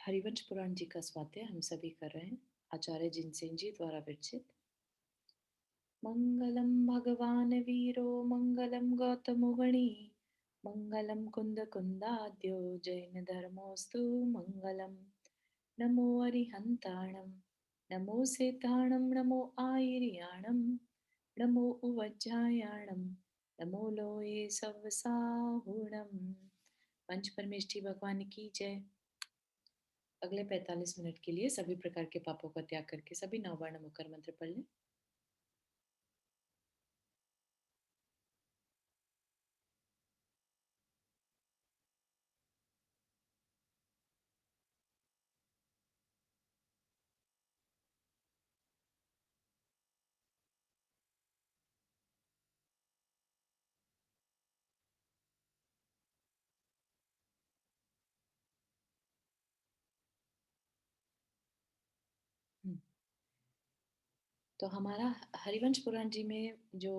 हरिवंश पुराण जी का स्वाध्याय हम सभी कर रहे हैं। आचार्य जिनसेन जी द्वारा विरचित। मंगलम भगवान वीरो मंगलम गौतमो गणी मंगलम कुंद कुंदाद्यो जैन धर्मोस्तु मंगलम। नमो अरिहंताणम नमो सेताणम नमो आयर्याणम नमो उवज्जायाणम नमो लोये सवसाहुणम। पंच परमेष्ठी भगवान की जय। अगले 45 मिनट के लिए सभी प्रकार के पापों का त्याग करके सभी नववर्ण मुकर मंत्र पढ़ लें। हम्म, तो हमारा हरिवंश पुराण जी में जो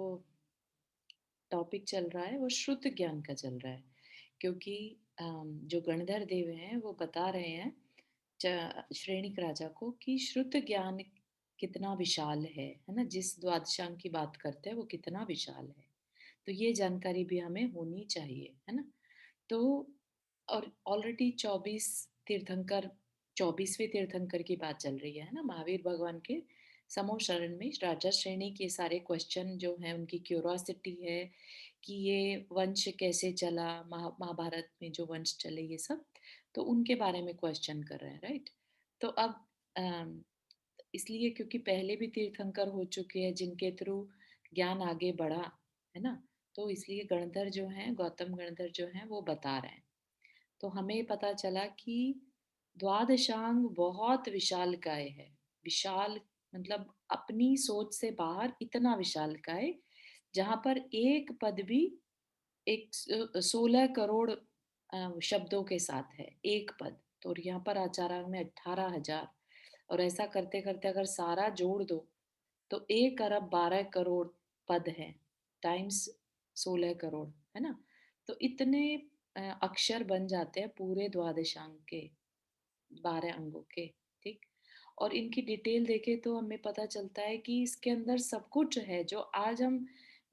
टॉपिक चल रहा है वो श्रुत ज्ञान का चल रहा है। क्योंकि जो गणधर देव हैं वो बता रहे हैं श्रेणिक राजा को कि श्रुत ज्ञान कितना विशाल है ना। जिस द्वादशांग की बात करते हैं वो कितना विशाल है। तो ये जानकारी भी हमें होनी चाहिए, है ना। तो और ऑलरेडी 24 तीर्थंकर, 24वें तीर्थंकर की बात चल रही है ना। महावीर भगवान के समो शरण में राजा श्रेणी के सारे क्वेश्चन जो हैं, उनकी क्यूरोसिटी है कि ये वंश कैसे चला, महाभारत में जो वंश चले ये सब, तो उनके बारे में क्वेश्चन कर रहे हैं, राइट। तो अब अम, इसलिए क्योंकि पहले भी तीर्थंकर हो चुके हैं जिनके थ्रू ज्ञान आगे बढ़ा, है ना। तो इसलिए गणधर जो हैं, गौतम गणधर जो हैं वो बता रहे हैं। तो हमें पता चला कि द्वादशांग बहुत विशाल काय है। विशाल मतलब अपनी सोच से बाहर इतना विशाल काय, जहां पर एक पद भी एक 16 करोड़ शब्दों के साथ है एक पद। तो यहाँ पर आचार्य में 18,000, और ऐसा करते करते अगर सारा जोड़ दो तो 1 अरब 12 करोड़ पद है, टाइम्स 16 करोड़, है ना। तो इतने अक्षर बन जाते हैं पूरे द्वादशांग के, 12 अंगों के। ठीक। और इनकी डिटेल देखे तो हमें पता चलता है कि इसके अंदर सब कुछ है जो आज हम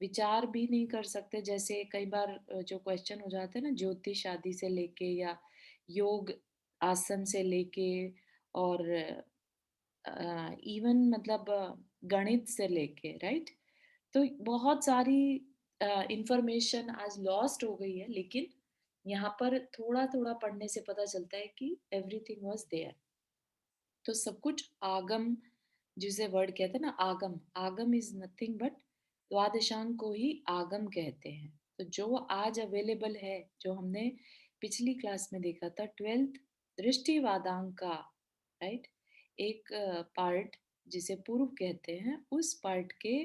विचार भी नहीं कर सकते। जैसे कई बार जो क्वेश्चन हो जाते हैं ना, ज्योतिष आदि से लेके या योग आसन से लेके, और इवन मतलब गणित से लेके, राइट। तो बहुत सारी इंफॉर्मेशन आज लॉस्ट हो गई है, लेकिन यहाँ पर थोड़ा थोड़ा पढ़ने से पता चलता है कि एवरीथिंग वाज देयर। तो सब कुछ आगम, जिसे वर्ड कहते हैं ना, आगम, आगम इज नथिंग बट द्वादशांग को ही आगम कहते हैं। तो जो आज अवेलेबल है, जो हमने पिछली क्लास में देखा था, 12th दृष्टिवादांक का, राइट, एक पार्ट जिसे पूर्व कहते हैं, उस पार्ट के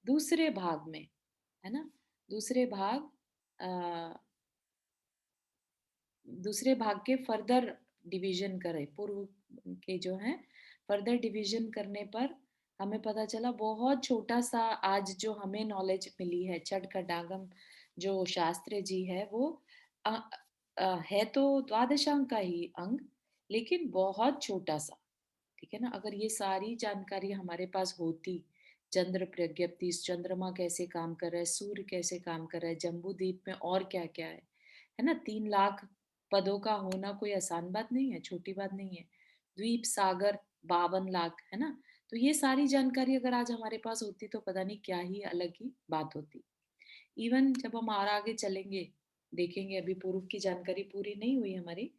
दूसरे भाग में, है ना, दूसरे भाग, दूसरे भाग के फर्दर डिवीजन करें, पूर्व के जो है फर्दर डिवीजन करने पर हमें पता चला बहुत छोटा सा आज जो हमें नॉलेज मिली है, छठ खडागम जो शास्त्र जी है वो अ, है तो द्वादशांग का ही अंग, लेकिन बहुत छोटा सा। ठीक है ना। अगर ये सारी जानकारी हमारे पास होती, चंद्र प्रज्ञप्ति, चंद्रमा कैसे काम कर रहा है, सूर्य कैसे काम कर रहा है, जम्बू द्वीप में और क्या क्या है ना। 3 लाख पदों का होना कोई आसान बात नहीं है, छोटी बात नहीं है। द्वीप सागर 52 लाख, है ना। तो ये सारी जानकारी अगर आज हमारे पास होती तो पता नहीं क्या ही अलग ही बात होती। इवन जब हम और आगे चलेंगे, देखेंगे, अभी पूर्व की जानकारी पूरी नहीं हुई हमारी,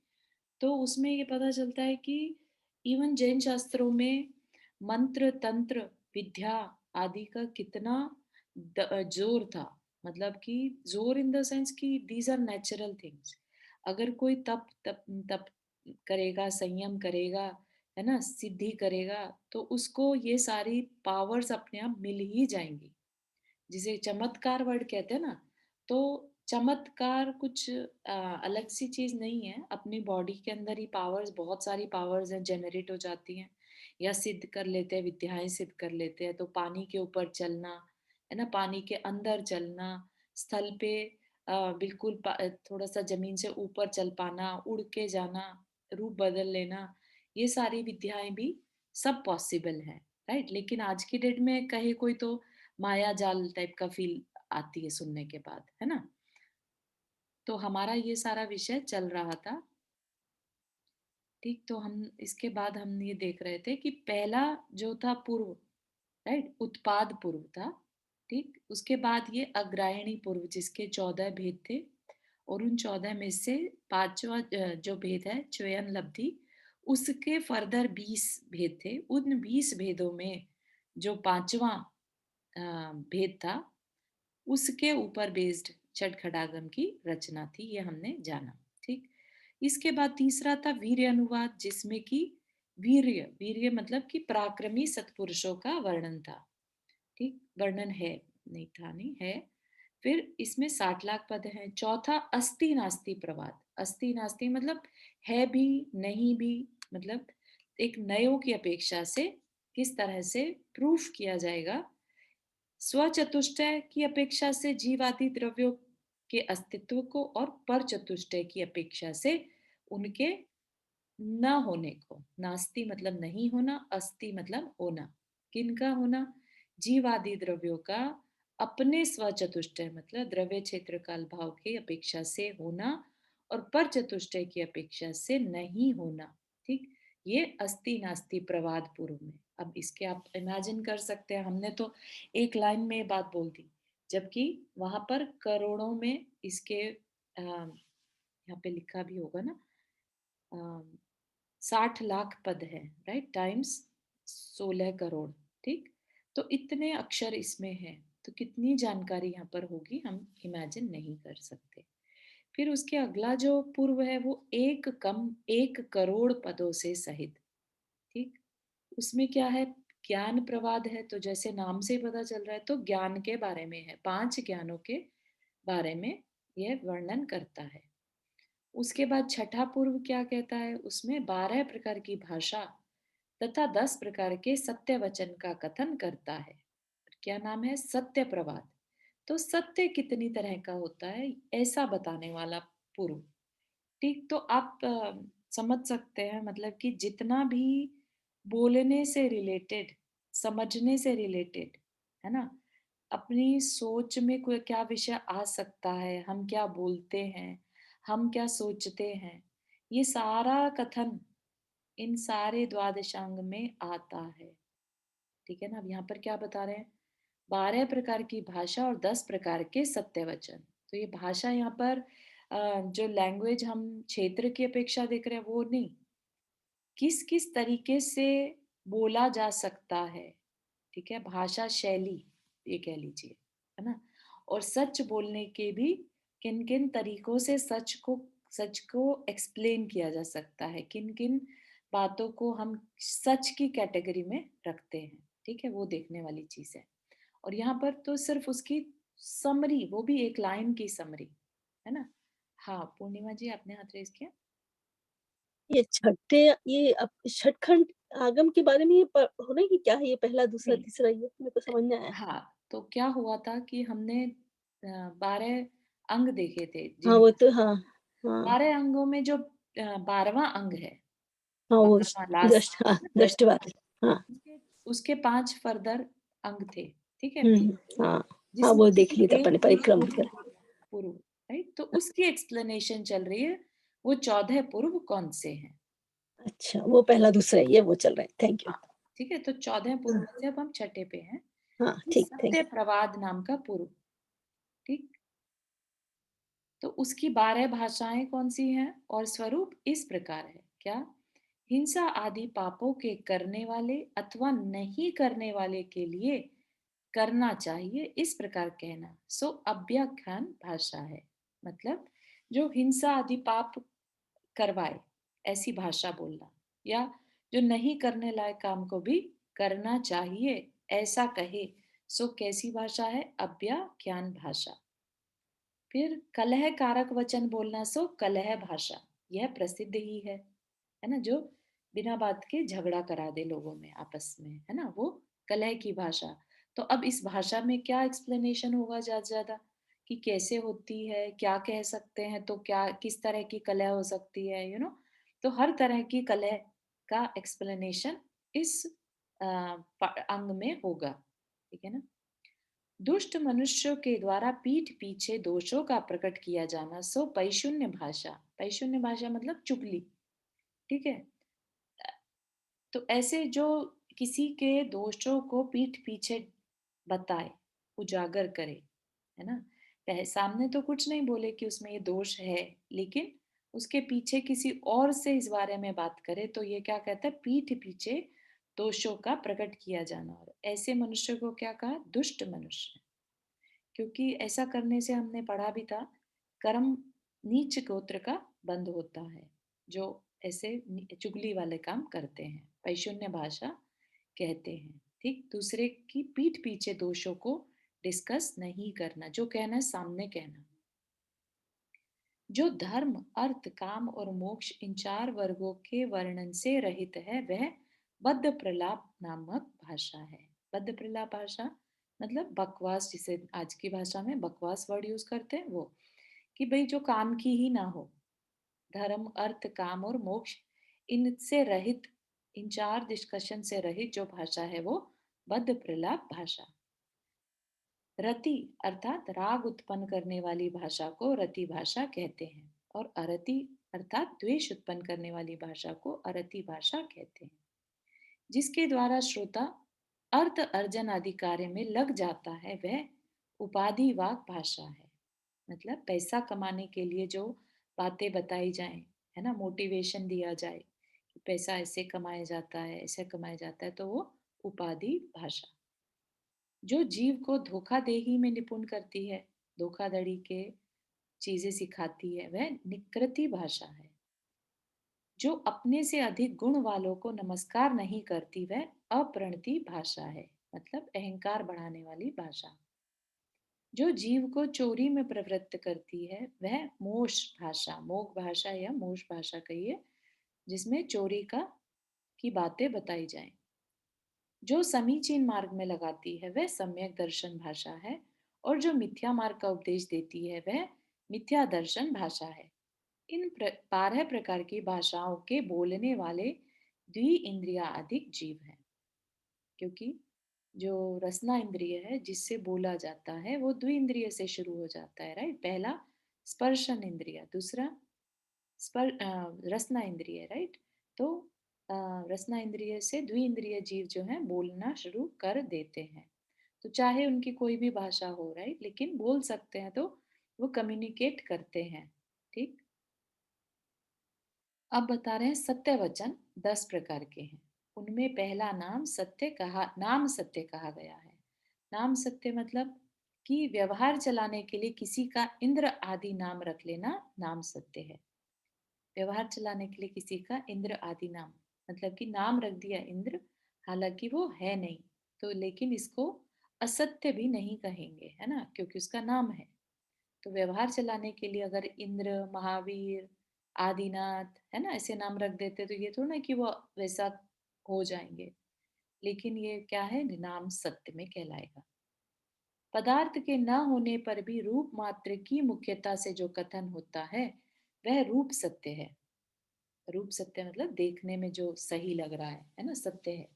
तो उसमें ये पता चलता है कि इवन जैन शास्त्रों में मंत्र तंत्र विद्या आदि का कितना जोर था। मतलब कि जोर इन द सेंस कि दीज आर नेचुरल थिंग्स। अगर कोई तप तप तप करेगा, संयम करेगा, है ना, सिद्धि करेगा, तो उसको ये सारी पावर्स अपने आप मिल ही जाएंगी, जिसे चमत्कार वर्ड कहते हैं ना। तो चमत्कार कुछ अलग सी चीज नहीं है, अपनी बॉडी के अंदर ही पावर्स, बहुत सारी पावर्स हैं, जनरेट हो जाती हैं या सिद्ध कर लेते हैं, विद्याएं सिद्ध कर लेते हैं। तो पानी के ऊपर चलना, है ना, पानी के अंदर चलना, स्थल पे बिल्कुल थोड़ा सा जमीन से ऊपर चल पाना, उड़ के जाना, रूप बदल लेना, ये सारी विद्याएं भी सब पॉसिबल है, राइट? लेकिन आज की डेट में कहे कोई तो माया जाल टाइप का फील आती है सुनने के बाद, है ना? तो हमारा ये सारा विषय चल रहा था, ठीक? तो हम इसके बाद हम ये देख रहे थे कि पहला जो था पूर्व, राइट, उत्पाद पूर्व था, ठीक? उसके बाद ये अग्रायणी पूर्व जिसके 14 भेद थे, और उन 14 में से पांचवा जो भेद है च्वयन लब्धि, उसके फर्दर 20 भेद थे। उन 20 भेदों में जो पांचवा भेद था, उसके ऊपर बेस्ड छठ खडागम की रचना थी, ये हमने जाना, ठीक? इसके बाद तीसरा था वीर्य अनुवाद, जिसमें कि वीर्य वीर्य मतलब कि पराक्रमी सत्पुरुषों का वर्णन था, ठीक? वर्णन है, नहीं था, नहीं है। फिर इसमें 60 लाख पद हैं। चौथा अस्ति नास्ति प्रवाद। अस्ति नास्ति मतलब है भी, नहीं भी, मतलब एक नयों की अपेक्षा से किस तरह से प्रूफ किया जाएगा, स्वचतुष्टय की अपेक्षा से जीवादि द्रव्यों के अस्तित्व को, और पर चतुष्टय की अपेक्षा से उनके न होने को। नास्ति मतलब नहीं होना, अस्ति मतलब होना। किनका होना? जीवादि द्रव्यों का अपने स्वचतुष्टय मतलब द्रव्य क्षेत्र काल भाव की अपेक्षा से होना, और पर चतुष्टय की अपेक्षा से नहीं होना, ठीक? ये अस्ति नास्ति प्रवाद पूर्व में। अब इसके आप इमेजिन कर सकते हैं, हमने तो एक लाइन में ये बात बोल दी, जबकि वहां पर करोड़ों में इसके यहाँ पे लिखा भी होगा ना, 60 लाख पद है, राइट, टाइम्स 16 करोड़, ठीक? तो इतने अक्षर इसमें हैं, तो कितनी जानकारी यहाँ पर होगी हम इमेजिन नहीं कर सकते। फिर उसके अगला जो पूर्व है वो 1 करोड़ पदों से सहित, ठीक? उसमें क्या है? ज्ञान प्रवाद है, तो जैसे नाम से ही पता चल रहा है, तो ज्ञान के बारे में है, 5 ज्ञानों के बारे में यह वर्णन करता है। उसके बाद छठा पूर्व क्या कहता है? उसमें 12 प्रकार की भाषा तथा 10 प्रकार के सत्य वचन का कथन करता है। क्या नाम है? सत्य प्रवाद। तो सत्य कितनी तरह का होता है, ऐसा बताने वाला पूर्व, ठीक? तो आप समझ सकते हैं, मतलब कि जितना भी बोलने से रिलेटेड, समझने से रिलेटेड, है ना, अपनी सोच में कोई क्या विषय आ सकता है, हम क्या बोलते हैं, हम क्या सोचते हैं, ये सारा कथन इन सारे द्वादशांग में आता है, ठीक है ना? अब यहाँ पर क्या बता रहे हैं? 12 प्रकार की भाषा और 10 प्रकार के सत्य वचन। तो ये भाषा यहाँ पर जो लैंग्वेज हम क्षेत्र की अपेक्षा देख रहे हैं वो नहीं, किस किस तरीके से बोला जा सकता है, ठीक है, भाषा शैली ये कह लीजिए, है ना? और सच बोलने के भी किन किन तरीकों से सच को एक्सप्लेन किया जा सकता है, किन किन बातों को हम सच की कैटेगरी में रखते हैं, ठीक है, वो देखने वाली चीज है। और यहाँ पर तो सिर्फ उसकी समरी, वो भी एक लाइन की समरी, है ना? हाँ, पूर्णिमा जी आपने हाथ रेज किया। ये छठे ये छठखंड आगम के बारे में ये होना है कि क्या है ये पहला, दूसरा, नहीं, तीसरा ये मेरे को समझ नहीं आया। हाँ, तो क्या हुआ था कि हमने 12 अंग देखे थे हाँ, जिन वो तो हाँ, हाँ, 12 अंगों में जो 12वां अंग है, हाँ, वो 12वां लास्ट, दृष्ट हाँ, दृष्टि, दृष्टवाद। हाँ, उसके उसके 5 फर्दर अंग थे, ठीक है, हुँ, हाँ, हाँ, जिसमें वो से देख लिया था एक अपने ही परिक्रम पूर्व, वगैरह। पूर्व, राइट? तो उसकी एक्सप्लेनेशन चल रही है, वो 14 पूर्व कौन से हैं। अच्छा, वो पहला, दूसरा ये वो चल रहा है। Thank you. हाँ, ठीक है, तो 14 पूर्व में हाँ, से अब हम छठे पे हैं, हाँ, कि ठीक, थैंक सत्य यू। प्रवाद नाम का पूर्व, ठीक? तो उसकी 12 भाषाएं कौन सी हैं और स्वरूप इस प्रकार है, क्या? हिंसा आदि पापों के करने वाले अथवा नहीं करने वाले के लिए करना चाहिए, इस प्रकार कहना सो अभ्याख्यान भाषा है। मतलब जो हिंसा आदि पाप करवाए, ऐसी भाषा बोलना, या जो नहीं करने लायक काम को भी करना चाहिए, ऐसा कहे, सो कैसी भाषा है? अभ्याख्यान भाषा। फिर कलह कारक वचन बोलना सो कलह भाषा, यह प्रसिद्ध ही है ना, जो बिना बात के झगड़ा करा दे लोगों में आपस में, है ना, वो कलह की भाषा। तो अब इस भाषा में क्या एक्सप्लेनेशन होगा ज्यादा से ज्यादा, कि कैसे होती है, क्या कह सकते हैं, तो क्या किस तरह की कलह हो सकती है, यू नो। तो हर तरह की कलह का एक्सप्लेनेशन इस अंग में होगा, ठीक है ना? दुष्ट मनुष्यों के द्वारा पीठ पीछे दोषों का प्रकट किया जाना सो पैशून्य भाषा। पैशून्य भाषा मतलब चुगली, ठीक है? तो ऐसे जो किसी के दोषों को पीठ पीछे बताए, उजागर करे, है ना? सामने तो कुछ नहीं बोले कि उसमें ये दोष है, लेकिन उसके पीछे किसी और से इस बारे में बात करे तो ये क्या कहता है, पीठ पीछे दोषों का प्रकट किया जाना। और ऐसे मनुष्य को क्या कहा, दुष्ट मनुष्य। क्योंकि ऐसा करने से हमने पढ़ा भी था, कर्म नीच गोत्र का बंद होता है, जो ऐसे चुगली वाले काम करते हैं, पैशून्य भाषा कहते हैं। ठीक, दूसरे की पीठ पीछे दोषों को डिस्कस नहीं करना, जो कहना है सामने कहना। जो धर्म, अर्थ, काम और मोक्ष इन चार वर्गों के वर्णन से रहित है, वह बद्ध प्रलाप नामक भाषा है। बद्ध प्रलाप भाषा मतलब बकवास, जिसे आज की भाषा में बकवास वर्ड यूज करते हैं, वो कि भाई जो काम की ही ना हो, धर्म, अर्थ, काम और मोक्ष इनसे रहित, इन चार डिस्कशन से रहित जो भाषा है वो बद्ध प्रलाप भाषा। रति अर्थात राग उत्पन्न करने वाली भाषा को रति भाषा कहते हैं, और अरति अर्थात द्वेष उत्पन्न करने वाली भाषा को अरति भाषा कहते हैं। जिसके द्वारा श्रोता अर्थ अर्जन आदि कार्य में लग जाता है, वह उपाधिवाक भाषा है। मतलब पैसा कमाने के लिए जो बातें बताई जाएं, है ना, मोटिवेशन दिया जाए कि पैसा ऐसे कमाया जाता है, ऐसे कमाया जाता है, तो वो उपाधि भाषा। जो जीव को धोखाधड़ी में निपुण करती है, धोखाधड़ी के चीजें सिखाती है, वह निकृति भाषा है। जो अपने से अधिक गुण वालों को नमस्कार नहीं करती, वह अप्रणति भाषा है। मतलब अहंकार बढ़ाने वाली भाषा। जो जीव को चोरी में प्रवृत्त करती है, वह मोश भाषा, मोग भाषा या मोश भाषा कहिए, जिसमें चोरी का की बातें बताई जाएं। जो समीचीन मार्ग में लगाती है, वह सम्यक दर्शन भाषा है, और जो मिथ्या मार्ग का उपदेश देती है, वह मिथ्या दर्शन भाषा है। इन 12 प्रकार की भाषाओं के बोलने वाले द्वि इंद्रिया अधिक जीव हैं, क्योंकि जो रसना इंद्रिय है जिससे बोला जाता है वो द्वि इंद्रिय से शुरू हो जाता है, राइट? पहला स्पर्शन इंद्रिय, दूसरा रसना इंद्रिय, राइट? तो रसना इंद्रिय से द्वि इंद्रिय जीव जो है बोलना शुरू कर देते हैं। तो चाहे उनकी कोई भी भाषा हो, राइट, लेकिन बोल सकते हैं, तो वो कम्युनिकेट करते हैं। ठीक, अब बता रहे हैं सत्य वचन 10 प्रकार के हैं। उनमें पहला नाम सत्य कहा गया है। नाम सत्य मतलब कि व्यवहार चलाने के लिए किसी का इंद्र आदि नाम रख लेना नाम सत्य है। व्यवहार चलाने के लिए किसी का इंद्र आदि नाम, मतलब कि नाम रख दिया इंद्र, हालांकि वो है नहीं, तो लेकिन इसको असत्य भी नहीं कहेंगे, है ना, क्योंकि उसका नाम है। तो व्यवहार चलाने के लिए अगर इंद्र, महावीर, आदिनाथ, है ना, ऐसे नाम रख देते, तो ये थोड़ा ना कि वो वैसा हो जाएंगे, लेकिन ये क्या है, नाम सत्य में कहलाएगा। पदार्थ के न होने पर भी रूप मात्र की मुख्यता से जो कथन होता है, वह रूप सत्य है। रूप सत्य मतलब देखने में जो सही लग रहा है ना, सत्य है।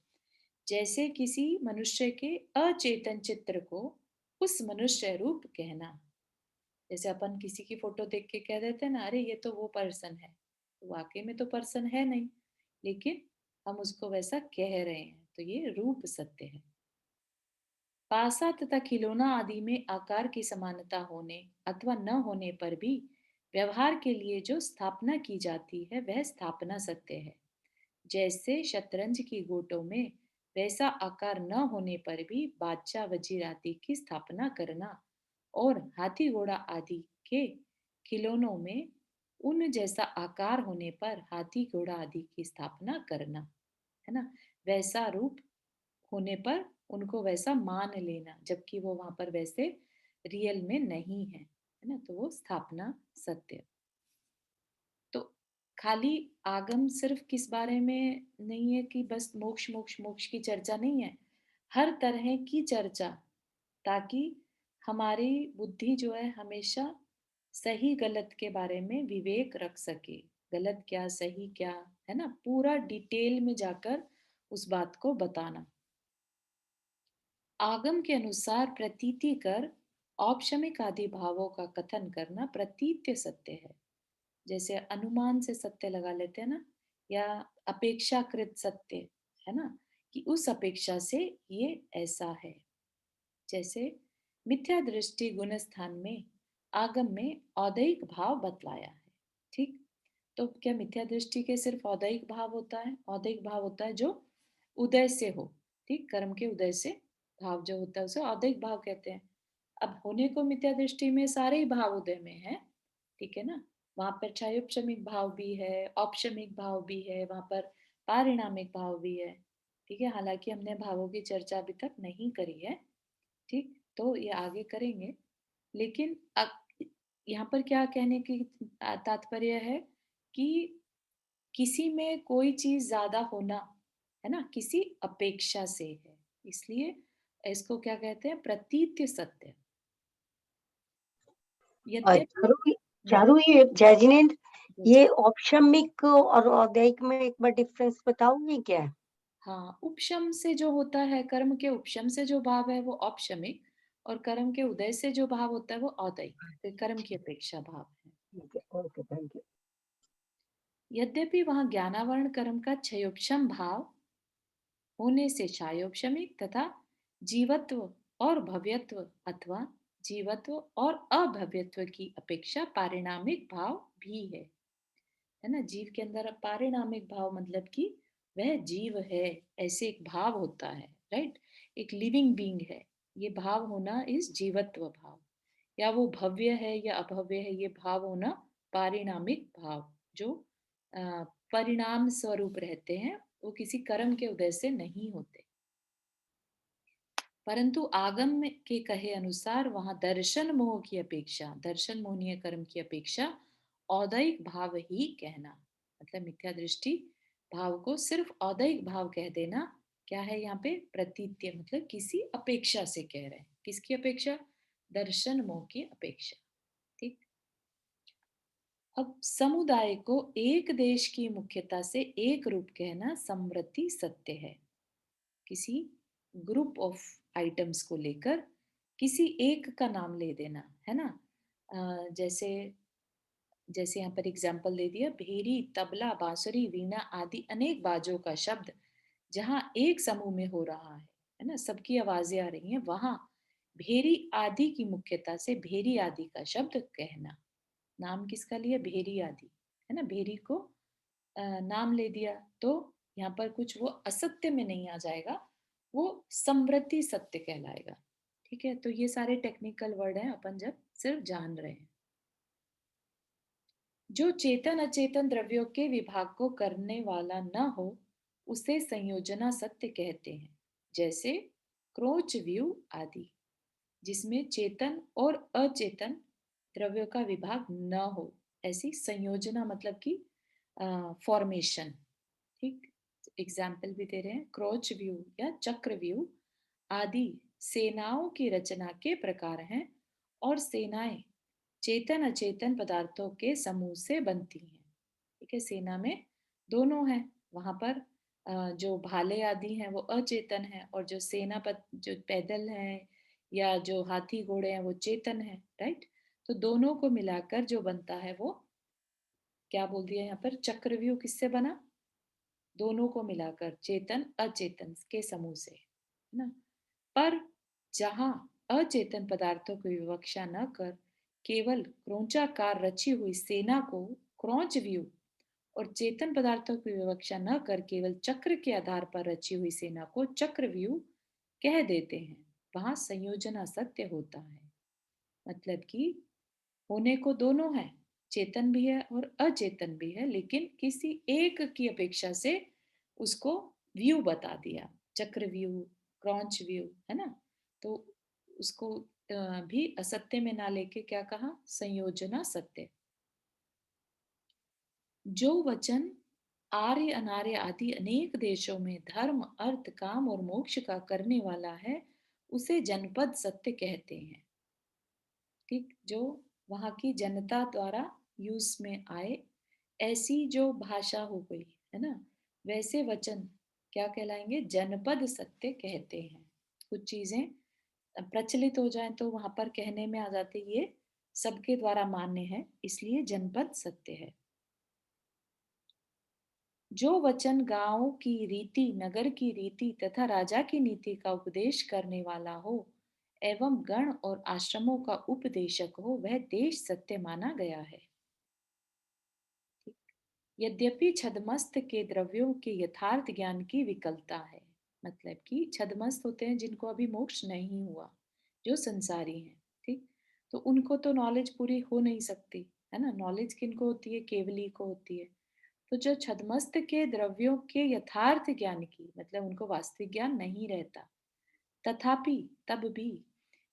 जैसे किसी मनुष्य के अचेतन चित्र को उस मनुष्य रूप कहना। जैसे अपन किसी की फोटो देख के कह देते हैं ना, अरे ये तो वो पर्सन है, तो वाकई में तो पर्सन है नहीं, लेकिन हम उसको वैसा कह रहे हैं, तो ये रूप सत्य है। पासा तथा खिलौना आदि में आकार की समानता होने अथवा न होने पर भी व्यवहार के लिए जो स्थापना की जाती है, वह स्थापना सत्य है। जैसे शतरंज की गोटों में वैसा आकार न होने पर भी बादशाह वजीर आदि की स्थापना करना, और हाथी घोड़ा आदि के खिलौनों में उन जैसा आकार होने पर हाथी घोड़ा आदि की स्थापना करना, है ना, वैसा रूप होने पर उनको वैसा मान लेना, जबकि वो वहां पर वैसे रियल में नहीं है ना, तो वो स्थापना सत्य। तो खाली आगम सिर्फ किस बारे में नहीं है कि बस मोक्ष मोक्ष मोक्ष की चर्चा नहीं है, हर तरह की चर्चा, ताकि हमारी बुद्धि जो है हमेशा सही गलत के बारे में विवेक रख सके, गलत क्या, सही क्या, है ना? पूरा डिटेल में जाकर उस बात को बताना। आगम के अनुसार प्रतीति कर औपशमिक आदि भावों का कथन करना प्रतीत्य सत्य है। जैसे अनुमान से सत्य लगा लेते हैं ना, या अपेक्षाकृत सत्य, है ना, कि उस अपेक्षा से ये ऐसा है। जैसे मिथ्या दृष्टि गुण स्थान में आगम में औदैहिक भाव बतलाया है। ठीक, तो क्या मिथ्या दृष्टि के सिर्फ औदैहिक भाव होता है? औदैहिक भाव होता है जो उदय से हो। ठीक, कर्म के उदय से भाव जो होता है उसे औदैहिक भाव कहते हैं। अब होने को मिथ्या दृष्टि में सारे ही भाव उदय में है, ठीक है ना? वहां पर क्षयोपशमिक भाव भी है, औपशमिक भाव भी है, वहां पर पारिणामिक भाव भी है। ठीक है, हालांकि हमने भावों की चर्चा अभी तक नहीं करी है। ठीक, तो ये आगे करेंगे। लेकिन अब यहाँ पर क्या कहने की तात्पर्य है कि किसी में कोई चीज ज्यादा होना, है ना, किसी अपेक्षा से है, इसलिए इसको क्या कहते हैं? प्रतीत्य सत्य। यद्यपि चारू हम्म, चारू ये जैजिनेंद्र, जी जी। ये औपशमिक और औदैहिक में एक बार डिफरेंस बताओगे क्या? हाँ, उपशम से जो होता है, कर्म के उपशम से जो भाव है वो औपशमिक, और कर्म के उदय से जो भाव होता है वो औदैहिक, तो कर्म की अपेक्षा भाव है। ठीक है, ओके, थैंक यू। यद्यपि वहां ज्ञानावरण कर्म का क्षयोपशम भाव होने से क्षयोपशमिक तथा जीवत्व और भव्यत्व अथवा जीवत्व और अभव्यत्व की अपेक्षा पारिणामिक भाव भी है ना? जीव के अंदर पारिणामिक भाव मतलब कि वह जीव है, ऐसे एक भाव होता है, राइट? एक लिविंग बीइंग है, ये भाव होना इस जीवत्व भाव, या वो भव्य है या अभव्य है, ये भाव होना पारिणामिक भाव, जो अ, परिणाम स्वरूप रहते हैं, वो किसी कर्म के उदय से नहीं होते। परंतु आगम के कहे अनुसार वहां दर्शन मोह की अपेक्षा, दर्शन मोहनीय कर्म की अपेक्षा औदैहिक भाव ही कहना, मतलब मिथ्या दृष्टि भाव को सिर्फ औदैहिक भाव कह देना, क्या है यहाँ पे? प्रतीत्य, मतलब किसी अपेक्षा से कह रहे हैं। किसकी अपेक्षा? दर्शन मोह की अपेक्षा। ठीक, अब समुदाय को एक देश की मुख्यता से एक रूप कहना समृद्धि सत्य है। किसी ग्रुप ऑफ आइटम्स को लेकर किसी एक का नाम ले देना, है ना? जैसे जैसे यहाँ पर एग्जाम्पल दे दिया, भेरी, तबला, बांसुरी, वीणा आदि अनेक बाजों का शब्द जहाँ एक समूह में हो रहा है ना, सबकी आवाजें आ रही हैं, वहां भेरी आदि की मुख्यता से भेरी आदि का शब्द कहना। नाम किसका लिया? भेरी आदि, है ना? भेरी को नाम ले दिया, तो यहाँ पर कुछ वो असत्य में नहीं आ जाएगा, वो समृद्धि सत्य कहलाएगा। ठीक है, तो ये सारे टेक्निकल वर्ड हैं, अपन जब सिर्फ जान रहे हैं। जो चेतन अचेतन द्रव्यों के विभाग को करने वाला न हो उसे संयोजना सत्य कहते हैं। जैसे क्रोच व्यू आदि, जिसमें चेतन और अचेतन द्रव्यों का विभाग न हो, ऐसी संयोजना मतलब कि फॉर्मेशन। ठीक, एग्जाम्पल भी दे रहे हैं, क्रोच व्यू या चक्र व्यू आदि सेनाओं की रचना के प्रकार हैं, और सेनाएं चेतन अचेतन पदार्थों के समूह से बनती हैं। ठीक है, सेना में दोनों है, वहां पर जो भाले आदि हैं वो अचेतन है, और जो सेनापत जो पैदल हैं या जो हाथी घोड़े हैं वो चेतन है, राइट? तो दोनों को मिलाकर जो बनता है वो क्या बोल दिया यहाँ पर? चक्रव्यूह किससे बना? दोनों को मिलाकर, चेतन अचेतन के समूह से, है ना? पर जहां अचेतन पदार्थों की विवक्षा न कर केवल क्रोंचाकार रची हुई सेना को क्रौंच व्यू, और चेतन पदार्थों की विवक्षा न कर केवल चक्र के आधार पर रची हुई सेना को चक्रव्यूह कह देते हैं, वहां संयोजन असत्य होता है। मतलब कि होने को दोनों है, चेतन भी है और अचेतन भी है, लेकिन किसी एक की अपेक्षा से उसको व्यू बता दिया, चक्र व्यू, क्रॉन्च व्यू, है ना? तो उसको भी असत्य में ना लेके क्या कहा? संयोजना सत्य। जो वचन आर्य अनार्य आदि अनेक देशों में धर्म अर्थ काम और मोक्ष का करने वाला है उसे जनपद सत्य कहते हैं। ठीक, जो वहां की जनता द्वारा यूज में आए, ऐसी जो भाषा हो गई, है ना, वैसे वचन क्या कहलाएंगे? जनपद सत्य कहते हैं। कुछ चीजें प्रचलित हो जाएं तो वहां पर कहने में आ जाते, ये सबके द्वारा मान्य है, इसलिए जनपद सत्य है। जो वचन गांव की रीति, नगर की रीति तथा राजा की नीति का उपदेश करने वाला हो एवं गण और आश्रमों का उपदेशक हो, वह देश सत्य माना गया है। यद्यपि छदमस्त के द्रव्यों के यथार्थ ज्ञान की विकलता है, मतलब कि छदमस्त होते हैं जिनको अभी मोक्ष नहीं हुआ, जो संसारी हैं, ठीक, तो उनको तो नॉलेज पूरी हो नहीं सकती, है ना। नॉलेज किनको होती है? केवली को होती है। तो जो छदमस्त के द्रव्यों के यथार्थ ज्ञान की, मतलब उनको वास्तविक ज्ञान नहीं रहता, तथापि तब भी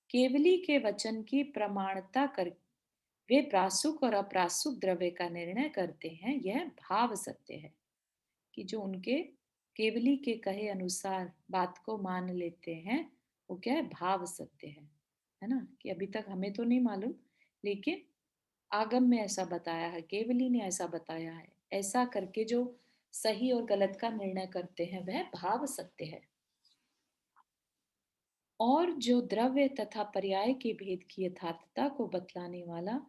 केवली के वचन की प्रमाणता कर वे प्रासुक और अप्रासुक द्रव्य का निर्णय करते हैं, यह भाव सत्य है। कि जो उनके केवली के कहे अनुसार बात को मान लेते हैं, वो क्या है? भाव सत्य है ना। कि अभी तक हमें तो नहीं मालूम, लेकिन आगम में ऐसा बताया है, केवली ने ऐसा बताया है, ऐसा करके जो सही और गलत का निर्णय करते हैं, वह भाव सत्य है। और जो द्रव्य तथा पर्याय के भेद की यथार्थता को बतलाने वाला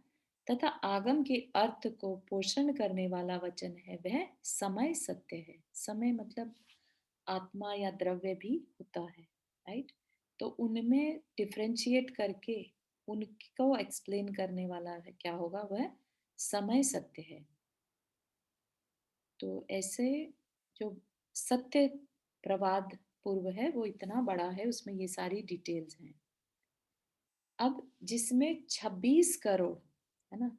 तथा आगम के अर्थ को पोषण करने वाला वचन है, वह समय सत्य है। समय मतलब आत्मा या द्रव्य भी होता है, राइट। तो उनमें डिफरेंशिएट करके उनको एक्सप्लेन करने वाला है, क्या होगा? वह समय सत्य है। तो ऐसे जो सत्य प्रवाद पूर्व है वो इतना बड़ा है, उसमें ये सारी डिटेल्स हैं। अब जिसमें 26 करोड़, है ना,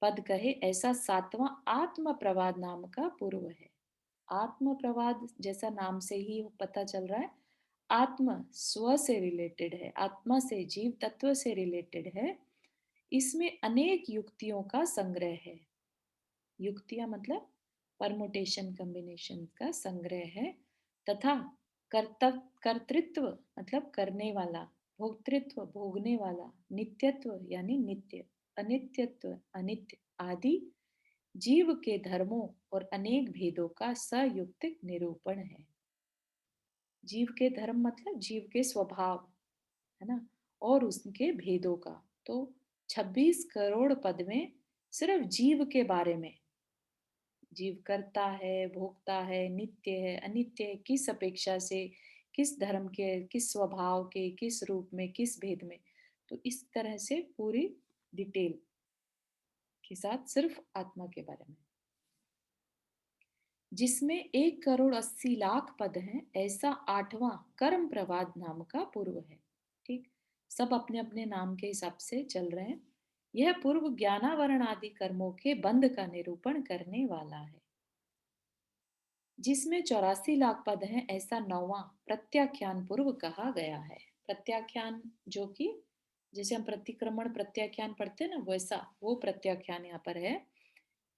पद कहे, ऐसा सातवां आत्म प्रवाद नाम का पूर्व है। आत्म प्रवाद जैसा नाम से ही पता चल रहा है, आत्म स्व से रिलेटेड है, आत्मा से, जीव तत्व से रिलेटेड है। इसमें अनेक युक्तियों का संग्रह है। युक्तियां मतलब परमुटेशन कॉम्बिनेशन का संग्रह है। तथा कर्तृत्व मतलब करने वाला, भोक्तृत्व भोगने वाला, नित्यत्व यानी नित्य, अनित्यत्व अनित्य आदि जीव के धर्मों और अनेक भेदों का सयुक्तिक निरूपण है। जीव के धर्म मतलब जीव के स्वभाव, है ना, और उसके भेदों का। तो 26 करोड़ पद में सिर्फ जीव के बारे में, जीव करता है, भोगता है, नित्य है, अनित्य है, किस अपेक्षा से, किस धर्म के, किस स्वभाव के, किस रूप में, किस भेद में, तो इस तरह से पूरी डिटेल के साथ सिर्फ आत्मा के बारे में। जिसमें 1,80,00,000 पद हैं, ऐसा आठवां कर्म प्रवाद नाम का पूर्व है। ठीक, सब अपने अपने नाम के हिसाब से चल रहे हैं। यह पूर्व ज्ञानावरण आदि कर्मों के बंध का निरूपण करने वाला है। जिसमें 84 लाख पद हैं, ऐसा नौवां प्रत्याख्यान पूर्व कहा गया है। प्रत्याख्यान जो कि जैसे हम प्रतिक्रमण प्रत्याख्यान पढ़ते हैं ना, वैसा वो प्रत्याख्यान यहाँ पर है।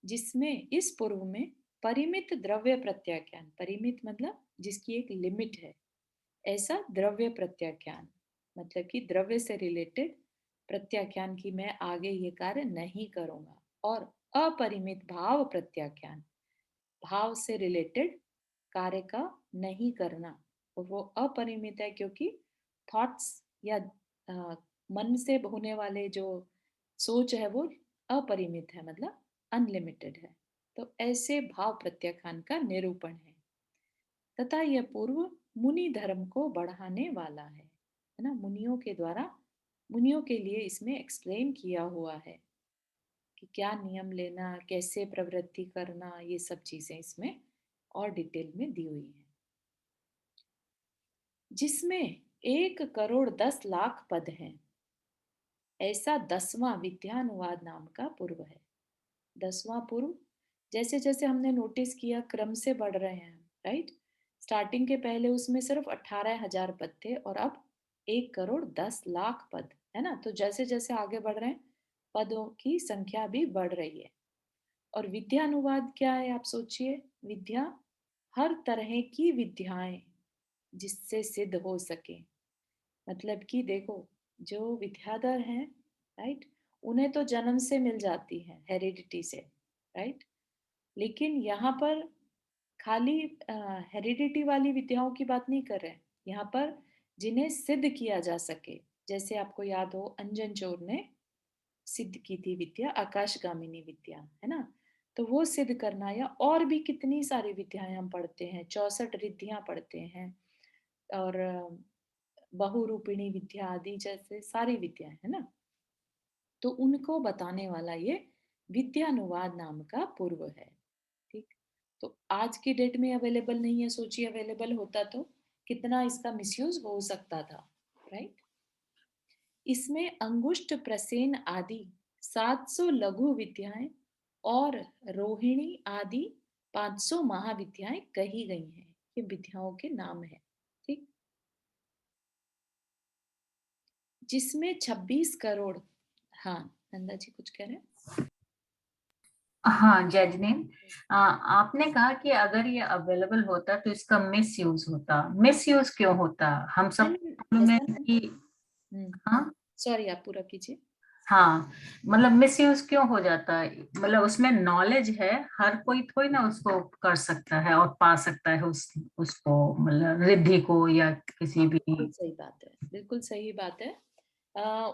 जिसमें इस पूर्व में परिमित द्रव्य प्रत्याख्यान, परिमित मतलब जिसकी एक लिमिट है, ऐसा द्रव्य प्रत्याख्यान मतलब कि द्रव्य से रिलेटेड प्रत्याख्यान की मैं आगे ये कार्य नहीं करूंगा। और अपरिमित भाव प्रत्याख्यान, भाव से रिलेटेड कार्य का नहीं करना। और वो अपरिमित है क्योंकि थॉट्स या मन से होने वाले जो सोच है वो अपरिमित है, मतलब अनलिमिटेड है। तो ऐसे भाव प्रत्याख्यान का निरूपण है। तथा यह पूर्व मुनि धर्म को बढ़ाने वाला है ना। मुनियों के द्वारा, मुनियों के लिए इसमें एक्सप्लेन किया हुआ है कि क्या नियम लेना, कैसे प्रवृत्ति करना, ये सब चीजें इसमें और डिटेल में दी हुई है। जिसमें 1,10,00,000 पद हैं, ऐसा 10वां विद्यानुवाद नाम का पूर्व है। 10वां पूर्व, जैसे जैसे हमने नोटिस किया क्रम से बढ़ रहे हैं, राइट। स्टार्टिंग के पहले उसमें सिर्फ 18,000 पद थे और अब 1,10,00,000 पद, है ना। तो जैसे जैसे आगे बढ़ रहे हैं, पदों की संख्या भी बढ़ रही है। और विद्या अनुवाद क्या है? आप सोचिए, विद्या हर तरह की विद्याएं जिससे सिद्ध हो सके। मतलब कि देखो, जो विद्याधर हैं, राइट, उन्हें तो जन्म से मिल जाती है, हेरिडिटी से, राइट। लेकिन यहाँ पर खाली हेरिडिटी वाली विद्याओं की बात नहीं कर रहे हैं। यहाँ पर जिन्हें सिद्ध किया जा सके, जैसे आपको याद हो अंजन चोर ने सिद्ध की थी विद्या, आकाशगामिनी विद्या, है ना? तो वो सिद्ध करना, या और भी कितनी सारी विद्याएं हम पढ़ते हैं, 64 रिद्धियां पढ़ते हैं, और बहुरूपिणी विद्या आदि जैसे सारी विद्याएं, है ना? तो उनको बताने वाला ये विद्यानुवाद नाम का पूर्व है। ठीक। तो आज की डेट में अवेलेबल नहीं है, सोचिए अवेलेबल होता तो कितना इसका मिसयूज हो सकता था, राइट? इसमें अंगुष्ठ प्रसेन आदि 700 लघु विद्याएं और रोहिणी आदि 500 महाविद्याएं कही गई हैं। ये विद्याओं के नाम है। ठीक। जिसमें 26 करोड़। हाँ, नंदा जी कुछ कह रहे हैं? हाँ जजनीन, आपने कहा कि अगर ये अवेलेबल होता तो इसका मिस यूज होता। मिस यूज क्यों होता? हम सब में ऐसा नहीं। कि हाँ सॉरी, आप पूरा कीजिए। हाँ, मतलब मिस यूज क्यों हो जाता है? मतलब उसमें नॉलेज है, हर कोई थोड़ी ना उसको कर सकता है और पा सकता है उसको, मतलब रिद्धि को या हाँ, किसी भी। बिल्कुल सही बात है, बिल्कुल सही बात है।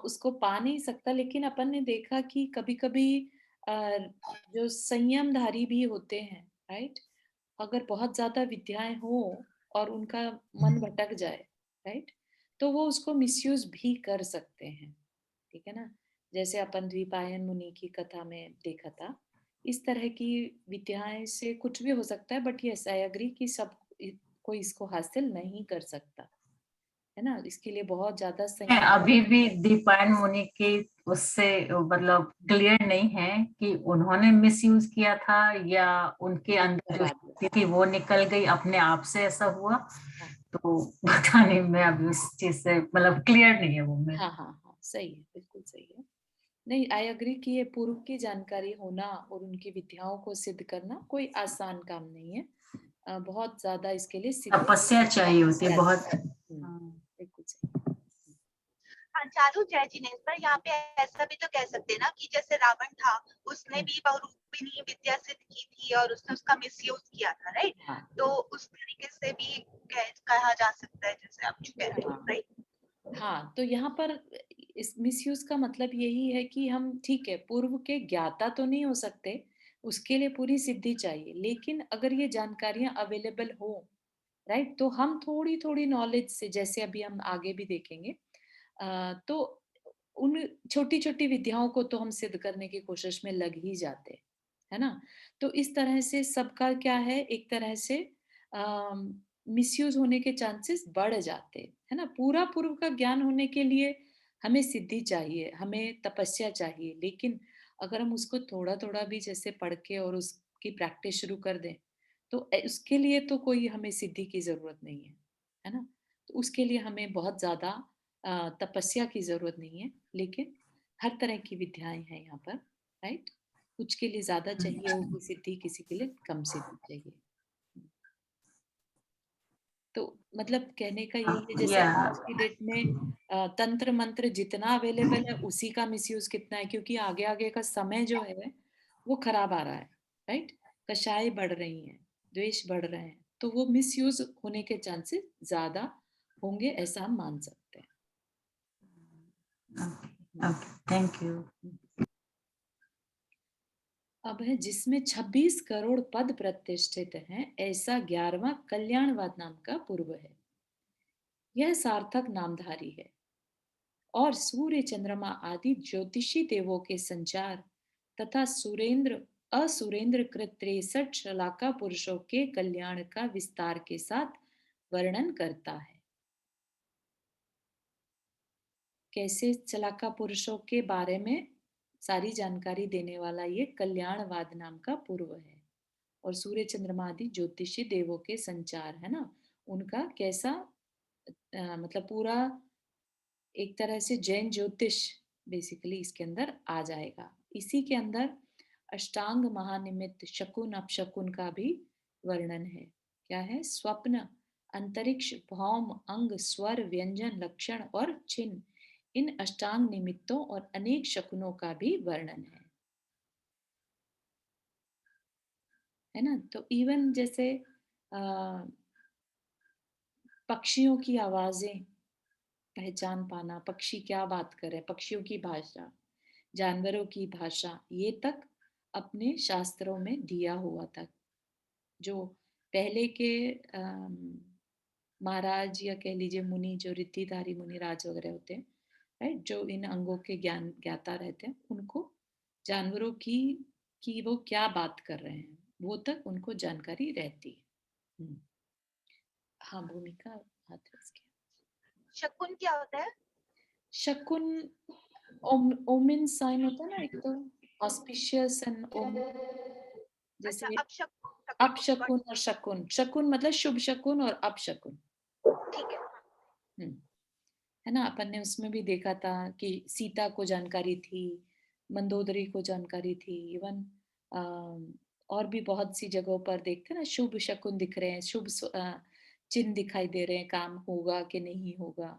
उसको पा नहीं सकता, लेकिन अपन ने देखा कि कभी कभी जो संयमधारी भी होते हैं, राइट, अगर बहुत ज्यादा विद्याएं हो और उनका मन भटक जाए, राइट, तो वो उसको मिसयूज भी कर सकते हैं। ठीक है ना? जैसे अपन द्विपायन मुनि की कथा में देखा था, इस तरह की विद्याएं से कुछ भी हो सकता है, बट यस आई एग्री कि सब कोई इसको हासिल नहीं कर सकता, है ना? इसके लिए बहुत ज्यादा संयम। अभी भी दीपायन मुनि की उससे मतलब क्लियर नहीं है कि उन्होंने मिसयूज किया था या उनके अंदर जो बात है। शक्ति थी वो निकल गई अपने आप से, ऐसा हुआ। हाँ तो पता नहीं, मैं अभी उस चीज से मतलब क्लियर नहीं है वो मैं। हाँ हाँ हाँ, सही है, बिल्कुल सही है। नहीं, आई अग्री कि ये पूर्व की जानकारी होना और उनकी विद्याओं को सिद्ध करना कोई आसान काम नहीं है। बहुत ज्यादा इसके लिए सिद्धि तपस्या चाहिए होती है तपस्या बहुत। चाहिए। बिल्कुल सही। हाँ, चालू जय जिनेश, पर यहाँ पे ऐसा भी तो कह सकते हैं ना कि जैसे रावण था, उसने भी बहुरूपिणी विद्या सिद्ध की थी और उसने उसका मिसयूज किया था, राइट? हाँ तो उस तरीके से भी कहा जा सकता है, जैसे आप जो कह रहे हो, हाँ राइट? हाँ, तो यहाँ पर इस मिसयूज का मतलब यही है कि हम, ठीक है, पूर्व के ज्ञाता तो नहीं हो सकते, उसके लिए पूरी सिद्धि चाहिए, लेकिन अगर ये जानकारियां अवेलेबल हो, राइट, तो हम थोड़ी थोड़ी नॉलेज से, जैसे अभी हम आगे भी देखेंगे, तो उन छोटी छोटी विद्याओं को तो हम सिद्ध करने की कोशिश में लग ही जाते हैं, है ना? तो इस तरह से सबका क्या है, एक तरह से मिसयूज होने के चांसेस बढ़ जाते हैं, है ना? पूरा पूर्व का ज्ञान होने के लिए हमें सिद्धि चाहिए, हमें तपस्या चाहिए, लेकिन अगर हम उसको थोड़ा थोड़ा भी जैसे पढ़ के और उसकी प्रैक्टिस शुरू कर दें, तो उसके लिए तो कोई हमें सिद्धि की जरूरत नहीं है ना? तो उसके लिए हमें बहुत ज्यादा तपस्या की जरूरत नहीं है, लेकिन हर तरह की विद्याएं हैं यहाँ पर, राइट? कुछ के लिए ज्यादा चाहिए होगी सिद्धि, किसी के लिए कम सिद्धि चाहिए। तो मतलब कहने का यही है, जैसे या आज की डेट में तंत्र मंत्र जितना अवेलेबल है, उसी का मिसयूज कितना है, क्योंकि आगे आगे का समय जो है वो खराब आ रहा है, राइट? कषाय बढ़ रही हैं, द्वेष बढ़ रहे हैं, तो वो मिसयूज होने के चांसेस ज्यादा होंगे, ऐसा हम मान सकते हैं। Thank you. अब है जिसमें 26 करोड़ पद प्रतिष्ठित हैं, ऐसा 11वां कल्याणवाद नाम का पूर्व है। यह सार्थक नामधारी है और सूर्य चंद्रमा आदि ज्योतिषी देवों के संचार तथा सुरेंद्र असुरेंद्र कृत 63 शलाका पुरुषों के कल्याण का विस्तार के साथ वर्णन करता है। कैसे शलाका पुरुषों के बारे में सारी जानकारी देने वाला ये कल्याणवाद नाम का पूर्व है। और सूर्य चंद्रमा आदि ज्योतिषी देवों के संचार, है ना, उनका कैसा मतलब पूरा एक तरह से जैन ज्योतिष बेसिकली इसके अंदर आ जाएगा। इसी के अंदर अष्टांग महानिमित्त शकुन अपशकुन का भी वर्णन है। क्या है? स्वप्न, अंतरिक्ष, भौम, अंग, स्वर, व्यंजन, लक्षण और चिन्ह, इन अष्टांग निमित्तों और अनेक शकुनों का भी वर्णन है। है ना। तो इवन जैसे पक्षियों की आवाजें पहचान पाना, पक्षी क्या बात कर रहे हैं, पक्षियों की भाषा, जानवरों की भाषा, ये तक अपने शास्त्रों में दिया हुआ था। जो पहले के महाराज या कह लीजिए मुनि, जो रिद्धिधारी मुनिराज वगैरह होते हैं, राइट, जो इन अंगों के ज्ञान ज्ञाता रहते हैं, उनको जानवरों की वो क्या बात कर रहे हैं वो तक उनको जानकारी रहती है। हाँ, भूमिका हाथ raise किया। शकुन क्या होता है? शकुन ओमिन साइन होता है ना, एक तो ऑस्पिशियस एंड ओमिन, अच्छा, जैसे अपशकुन। अपशकुन और शकुन। शकुन मतलब शुभ शकुन और अपशकुन, ठीक है। है ना। अपन ने उसमें भी देखा था कि सीता को जानकारी थी, मंदोदरी को जानकारी थी, इवन और भी बहुत सी जगहों पर देखते हैं ना, शुभ शकुन दिख रहे हैं, शुभ चिन्ह दिखाई दे रहे हैं, काम होगा कि नहीं होगा।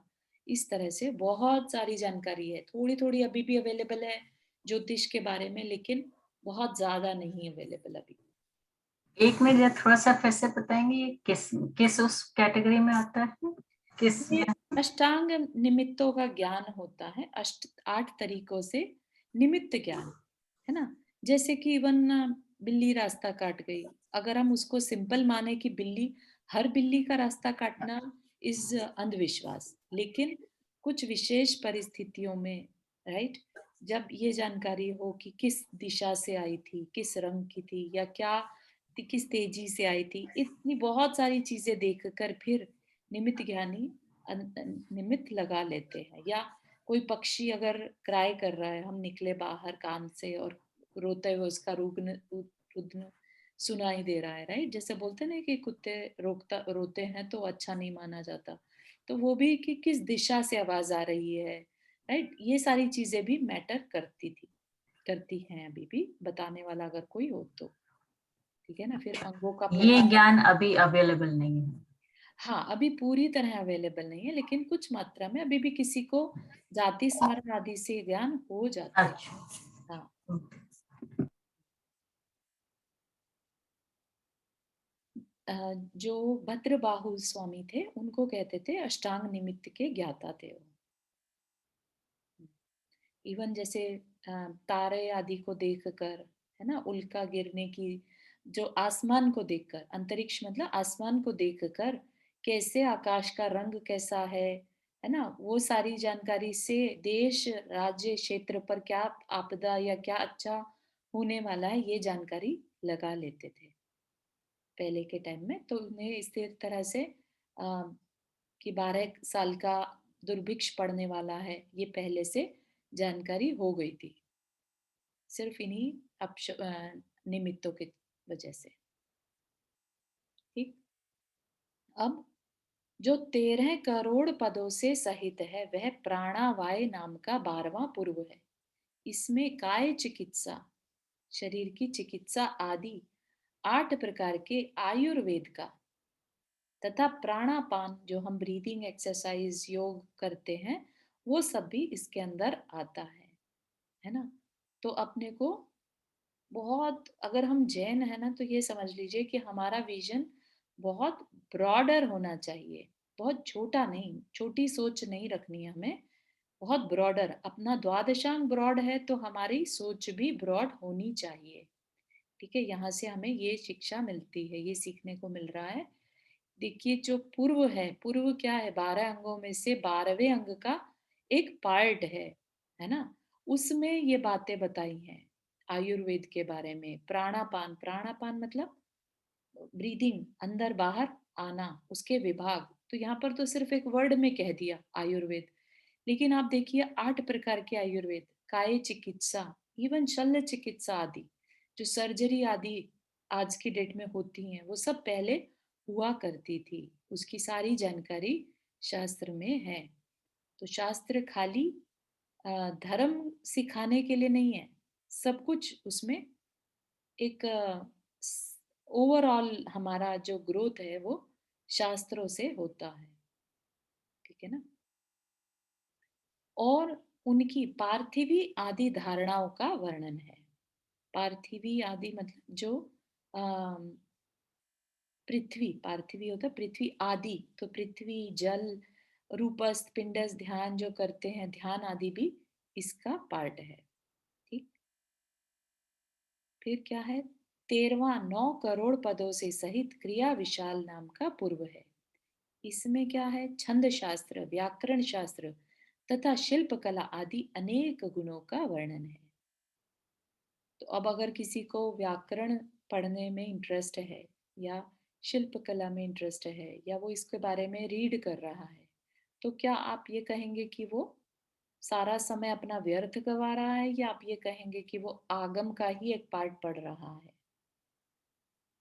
इस तरह से बहुत सारी जानकारी है, थोड़ी थोड़ी अभी भी अवेलेबल है ज्योतिष के बारे में, लेकिन बहुत ज्यादा नहीं अवेलेबल अभी। एक मिनट, या थोड़ा सा फिर से बताएंगे ये किस किस उस कैटेगरी में आता है, किस ये अष्टांग निमित्तों का ज्ञान होता है, 8 तरीकों से निमित्त ज्ञान, है ना। जैसे कि इवन बिल्ली रास्ता काट गई, अगर हम उसको सिंपल माने कि बिल्ली, हर बिल्ली का रास्ता काटना इज अंधविश्वास, लेकिन कुछ विशेष परिस्थितियों में, राइट, जब ये जानकारी हो कि किस दिशा से आई थी, किस रंग की थी, या क्या किस तेजी से आई थी, इतनी बहुत सारी चीजें देखकर फिर निमित्त ज्ञानी निमित्त लगा लेते हैं। या कोई पक्षी अगर क्राई कर रहा है, हम निकले बाहर काम से और रोते हुए उसका रुदन सुनाई दे रहा है, राइट, जैसे बोलते हैं ना कि कुत्ते रोते हैं तो अच्छा नहीं माना जाता, तो वो भी कि किस दिशा से आवाज आ रही है, राइट, ये सारी चीजें भी मैटर करती हैं अभी भी, बताने वाला अगर कोई हो तो, ठीक है ना। फिर अंगों का ये प्रकार, ज्ञान अभी अवेलेबल नहीं है? हाँ, अभी पूरी तरह अवेलेबल नहीं है, लेकिन कुछ मात्रा में अभी भी किसी को जाति स्मरण आदि से ज्ञान हो जाते हैं। अच्छा। हाँ, जो भद्रबाहु स्वामी थे उनको कहते थे अष्टांग निमित्त के ज्ञाता थे वो। इवन जैसे तारे आदि को देखकर, है ना, उल्का गिरने की, जो आसमान को देखकर, अंतरिक्ष मतलब आसमान को देखकर कैसे आकाश का रंग कैसा है ना, वो सारी जानकारी से देश राज्य क्षेत्र पर क्या आपदा या क्या अच्छा होने वाला है, ये जानकारी लगा लेते थे पहले के टाइम में। तो उन्हें इस तरह से कि 12 साल का दुर्भिक्ष पड़ने वाला है, ये पहले से जानकारी हो गई थी, सिर्फ इन्हीं निमित्तों की वजह से। ठीक, अब जो 13 करोड़ पदों से सहित है वह प्राणावाय नाम का 12वां पूर्व है। इसमें काय चिकित्सा, शरीर की चिकित्सा आदि 8 प्रकार के आयुर्वेद का, तथा प्राणापान जो हम ब्रीदिंग एक्सरसाइज योग करते हैं, वो सब भी इसके अंदर आता है ना। तो अपने को बहुत, अगर हम जैन है ना, तो ये समझ लीजिए कि हमारा विजन बहुत ब्रॉडर होना चाहिए, बहुत छोटा नहीं, छोटी सोच नहीं रखनी है हमें, बहुत ब्रॉडर। अपना द्वादशांग ब्रॉड है तो हमारी सोच भी ब्रॉड होनी चाहिए, ठीक है। यहाँ से हमें ये शिक्षा मिलती है, ये सीखने को मिल रहा है। देखिए, जो पूर्व है, पूर्व क्या है, 12 अंगों में से 12वें अंग का एक पार्ट है ना। उसमें ये बातें बताई हैं आयुर्वेद के बारे में। प्राणापान, प्राणापान मतलब ब्रीदिंग, अंदर बाहर आना, उसके विभाग। तो यहाँ पर तो सिर्फ एक वर्ड में कह दिया आयुर्वेद, लेकिन आप देखिए 8 प्रकार के आयुर्वेद, काय चिकित्सा, इवन शल्य चिकित्सा आदि, जो सर्जरी आदि आज की डेट में होती हैं, वो सब पहले हुआ करती थी, उसकी सारी जानकारी शास्त्र में है। तो शास्त्र खाली धर्म सिखाने के लिए नहीं है, सब कुछ उसमें एक ओवरऑल हमारा जो ग्रोथ है वो शास्त्रों से होता है, ठीक है ना। और उनकी पार्थिवी आदि धारणाओं का वर्णन है। पार्थिवी आदि मतलब जो अम, पृथ्वी, पार्थिवी होता है पृथ्वी आदि, तो पृथ्वी, जल, रूपस्थ, पिंडस्थ ध्यान जो करते हैं, ध्यान आदि भी इसका पार्ट है। ठीक। फिर क्या है, 13वां 9 करोड़ पदों से सहित क्रिया विशाल नाम का पूर्व है। इसमें क्या है, छंद शास्त्र, व्याकरण शास्त्र तथा शिल्प कला आदि अनेक गुणों का वर्णन है। तो अब अगर किसी को व्याकरण पढ़ने में इंटरेस्ट है, या शिल्प कला में इंटरेस्ट है, या वो इसके बारे में रीड कर रहा है, तो क्या आप ये कहेंगे कि वो सारा समय अपना व्यर्थ गवा रहा है, या आप ये कहेंगे कि वो आगम का ही एक पार्ट पढ़ रहा है?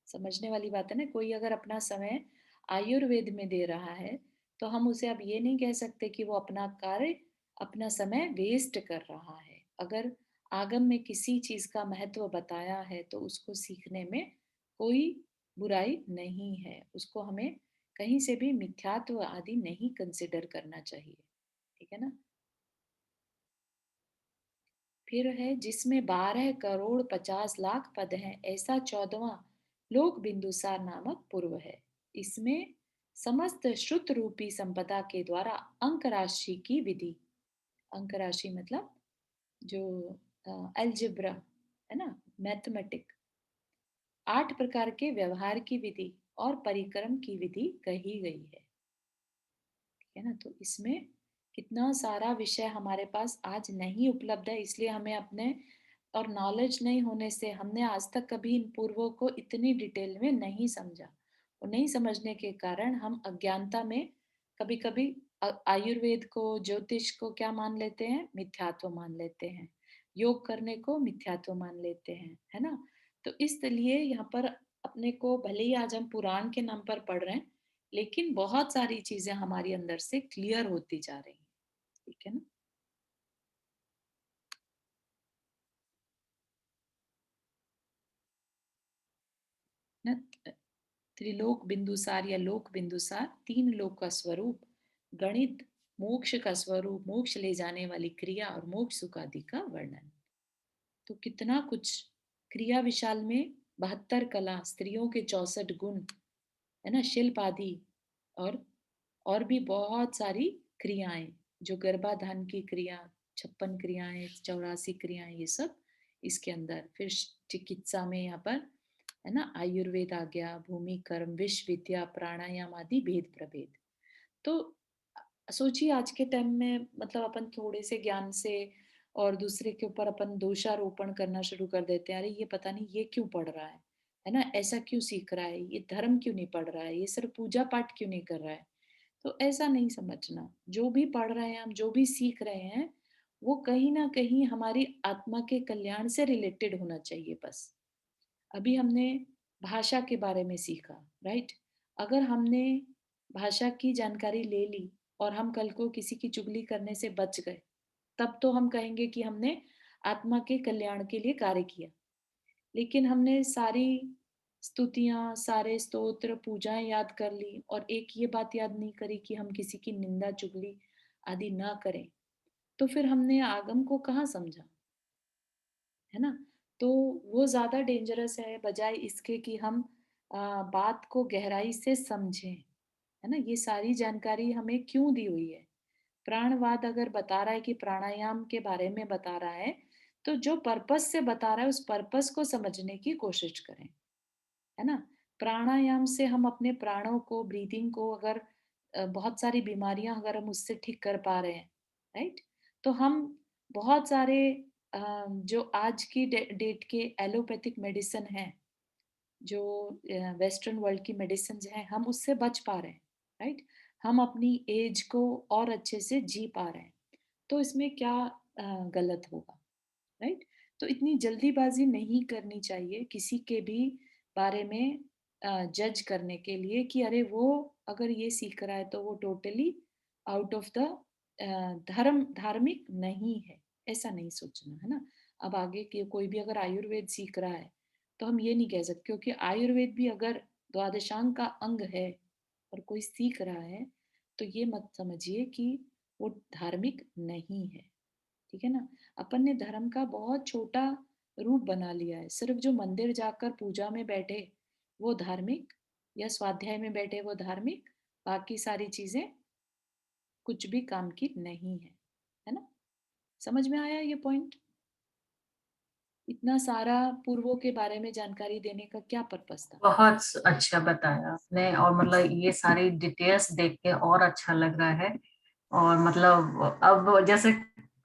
समझने वाली बात है ना। कोई अगर अपना समय आयुर्वेद में दे रहा है, तो हम उसे अब ये नहीं कह सकते कि वो अपना कार्य, अपना समय वेस्ट कर रहा है। अगर आगम में किसी चीज का महत्व बताया है, तो उसको सीखने में कोई बुराई नहीं है। उसको हमें कहीं से भी मिथ्यात्व आदि नहीं कंसिडर करना चाहिए। ठीक है ना। फिर है, जिसमें 12 करोड़ 50 लाख पद हैं, ऐसा 14वां लोक बिंदुसार नामक पूर्व है। इसमें समस्त श्रुत रूपी संपदा के द्वारा अंक राशि की विधि, अंक राशि मतलब जो अलजेब्रा है ना, मैथमेटिक, 8 प्रकार के व्यवहार की विधि और परिक्रम की विधि कही गई है। ठीक है ना। तो इसमें कितना सारा विषय हमारे पास आज नहीं उपलब्ध है, इसलिए हमें अपने, और नॉलेज नहीं होने से हमने आज तक कभी इन पूर्वों को इतनी डिटेल में नहीं समझा, और नहीं समझने के कारण हम अज्ञानता में कभी कभी आयुर्वेद को, ज्योतिष को क्या मान लेते हैं, मिथ्यात्व मान लेते हैं, योग करने को मिथ्यात्व मान लेते हैं, है ना। तो इसलिए यहाँ पर अपने को, भले ही आज हम पुराण के नाम पर पढ़ रहे हैं, लेकिन बहुत सारी चीजें हमारी अंदर से क्लियर होती जा रही हैं। ठीक है ना। ना, त्रिलोक बिंदुसार या लोक बिंदुसार, 3 लोक का स्वरूप, गणित, मोक्ष का स्वरूप, मोक्ष ले जाने वाली क्रिया और मोक्ष सुख आदि का वर्णन। तो कितना कुछ, क्रिया विशाल में 72 कला, स्त्रियों के 64 गुण, है ना, शिल्प आदि, और भी बहुत सारी क्रियाएं, जो गर्भाधान की क्रिया, 56 क्रियाएं, 84 क्रियाएं, ये सब इसके अंदर। फिर चिकित्सा में यहाँ पर, है ना, आयुर्वेद आ गया, भूमि कर्म, विश्व विद्या, प्राणायाम आदि भेद प्रभेद। तो सोचिए आज के टाइम में, मतलब अपन थोड़े से ज्ञान से और दूसरे के ऊपर अपन दोषारोपण करना शुरू कर देते हैं, अरे ये पता नहीं ये क्यों पढ़ रहा है ना, ऐसा क्यों सीख रहा है, ये धर्म क्यों नहीं पढ़ रहा है, ये सिर्फ पूजा पाठ क्यों नहीं कर रहा है। तो ऐसा नहीं समझना, जो भी पढ़ रहे हैं हम, जो भी सीख रहे हैं, वो कहीं ना कहीं हमारी आत्मा के कल्याण से रिलेटेड होना चाहिए बस। अभी हमने भाषा के बारे में सीखा, राइट। अगर हमने भाषा की जानकारी ले ली और हम कल को किसी की चुगली करने से बच गए, तब तो हम कहेंगे कि हमने आत्मा के कल्याण के लिए कार्य किया। लेकिन हमने सारी स्तुतियां, सारे स्तोत्र, पूजाएं याद कर ली, और एक ये बात याद नहीं करी कि हम किसी की निंदा, चुगली आदि ना करें, तो फिर हमने आगम को कहाँ समझा, है ना। तो वो ज्यादा डेंजरस है, बजाय इसके कि हम बात को गहराई से समझें, है ना। ये सारी जानकारी हमें क्यों दी हुई है। प्राणवाद अगर बता रहा है कि प्राणायाम के बारे में बता रहा है, तो जो पर्पस से बता रहा है उस पर्पस को समझने की कोशिश करें, है ना। प्राणायाम से हम अपने प्राणों को, ब्रीदिंग को, अगर बहुत सारी बीमारियां अगर हम उससे ठीक कर पा रहे हैं, राइट, तो हम बहुत सारे जो आज की डेट के एलोपैथिक मेडिसिन हैं, जो वेस्टर्न वर्ल्ड की मेडिसिन हैं, हम उससे बच पा रहे हैं, राइट। हम अपनी एज को और अच्छे से जी पा रहे हैं, तो इसमें क्या गलत होगा, राइट। तो इतनी जल्दीबाजी नहीं करनी चाहिए किसी के भी बारे में जज करने के लिए, कि अरे वो अगर ये सीख रहा है तो वो टोटली आउट ऑफ द धार्मिक नहीं है, ऐसा नहीं सोचना, है ना। अब आगे के कोई भी अगर आयुर्वेद सीख रहा है, तो हम ये नहीं कह सकते, क्योंकि आयुर्वेद भी अगर द्वादशांग का अंग है और कोई सीख रहा है, तो ये मत समझिए कि वो धार्मिक नहीं है। ठीक है ना। अपन ने धर्म का बहुत छोटा रूप बना लिया है। सिर्फ जो मंदिर जाकर पूजा में बैठे वो धार्मिक, या स्वाध्याय में बैठे वो धार्मिक, बाकी सारी चीजें कुछ भी काम की नहीं है ना? समझ में आया ये पॉइंट? इतना सारा पूर्वों के बारे में जानकारी देने का क्या पर्पस था? बहुत अच्छा बताया आपने, और मतलब ये सारी डिटेल्स देख के और अच्छा लग रहा है। और मतलब अब जैसे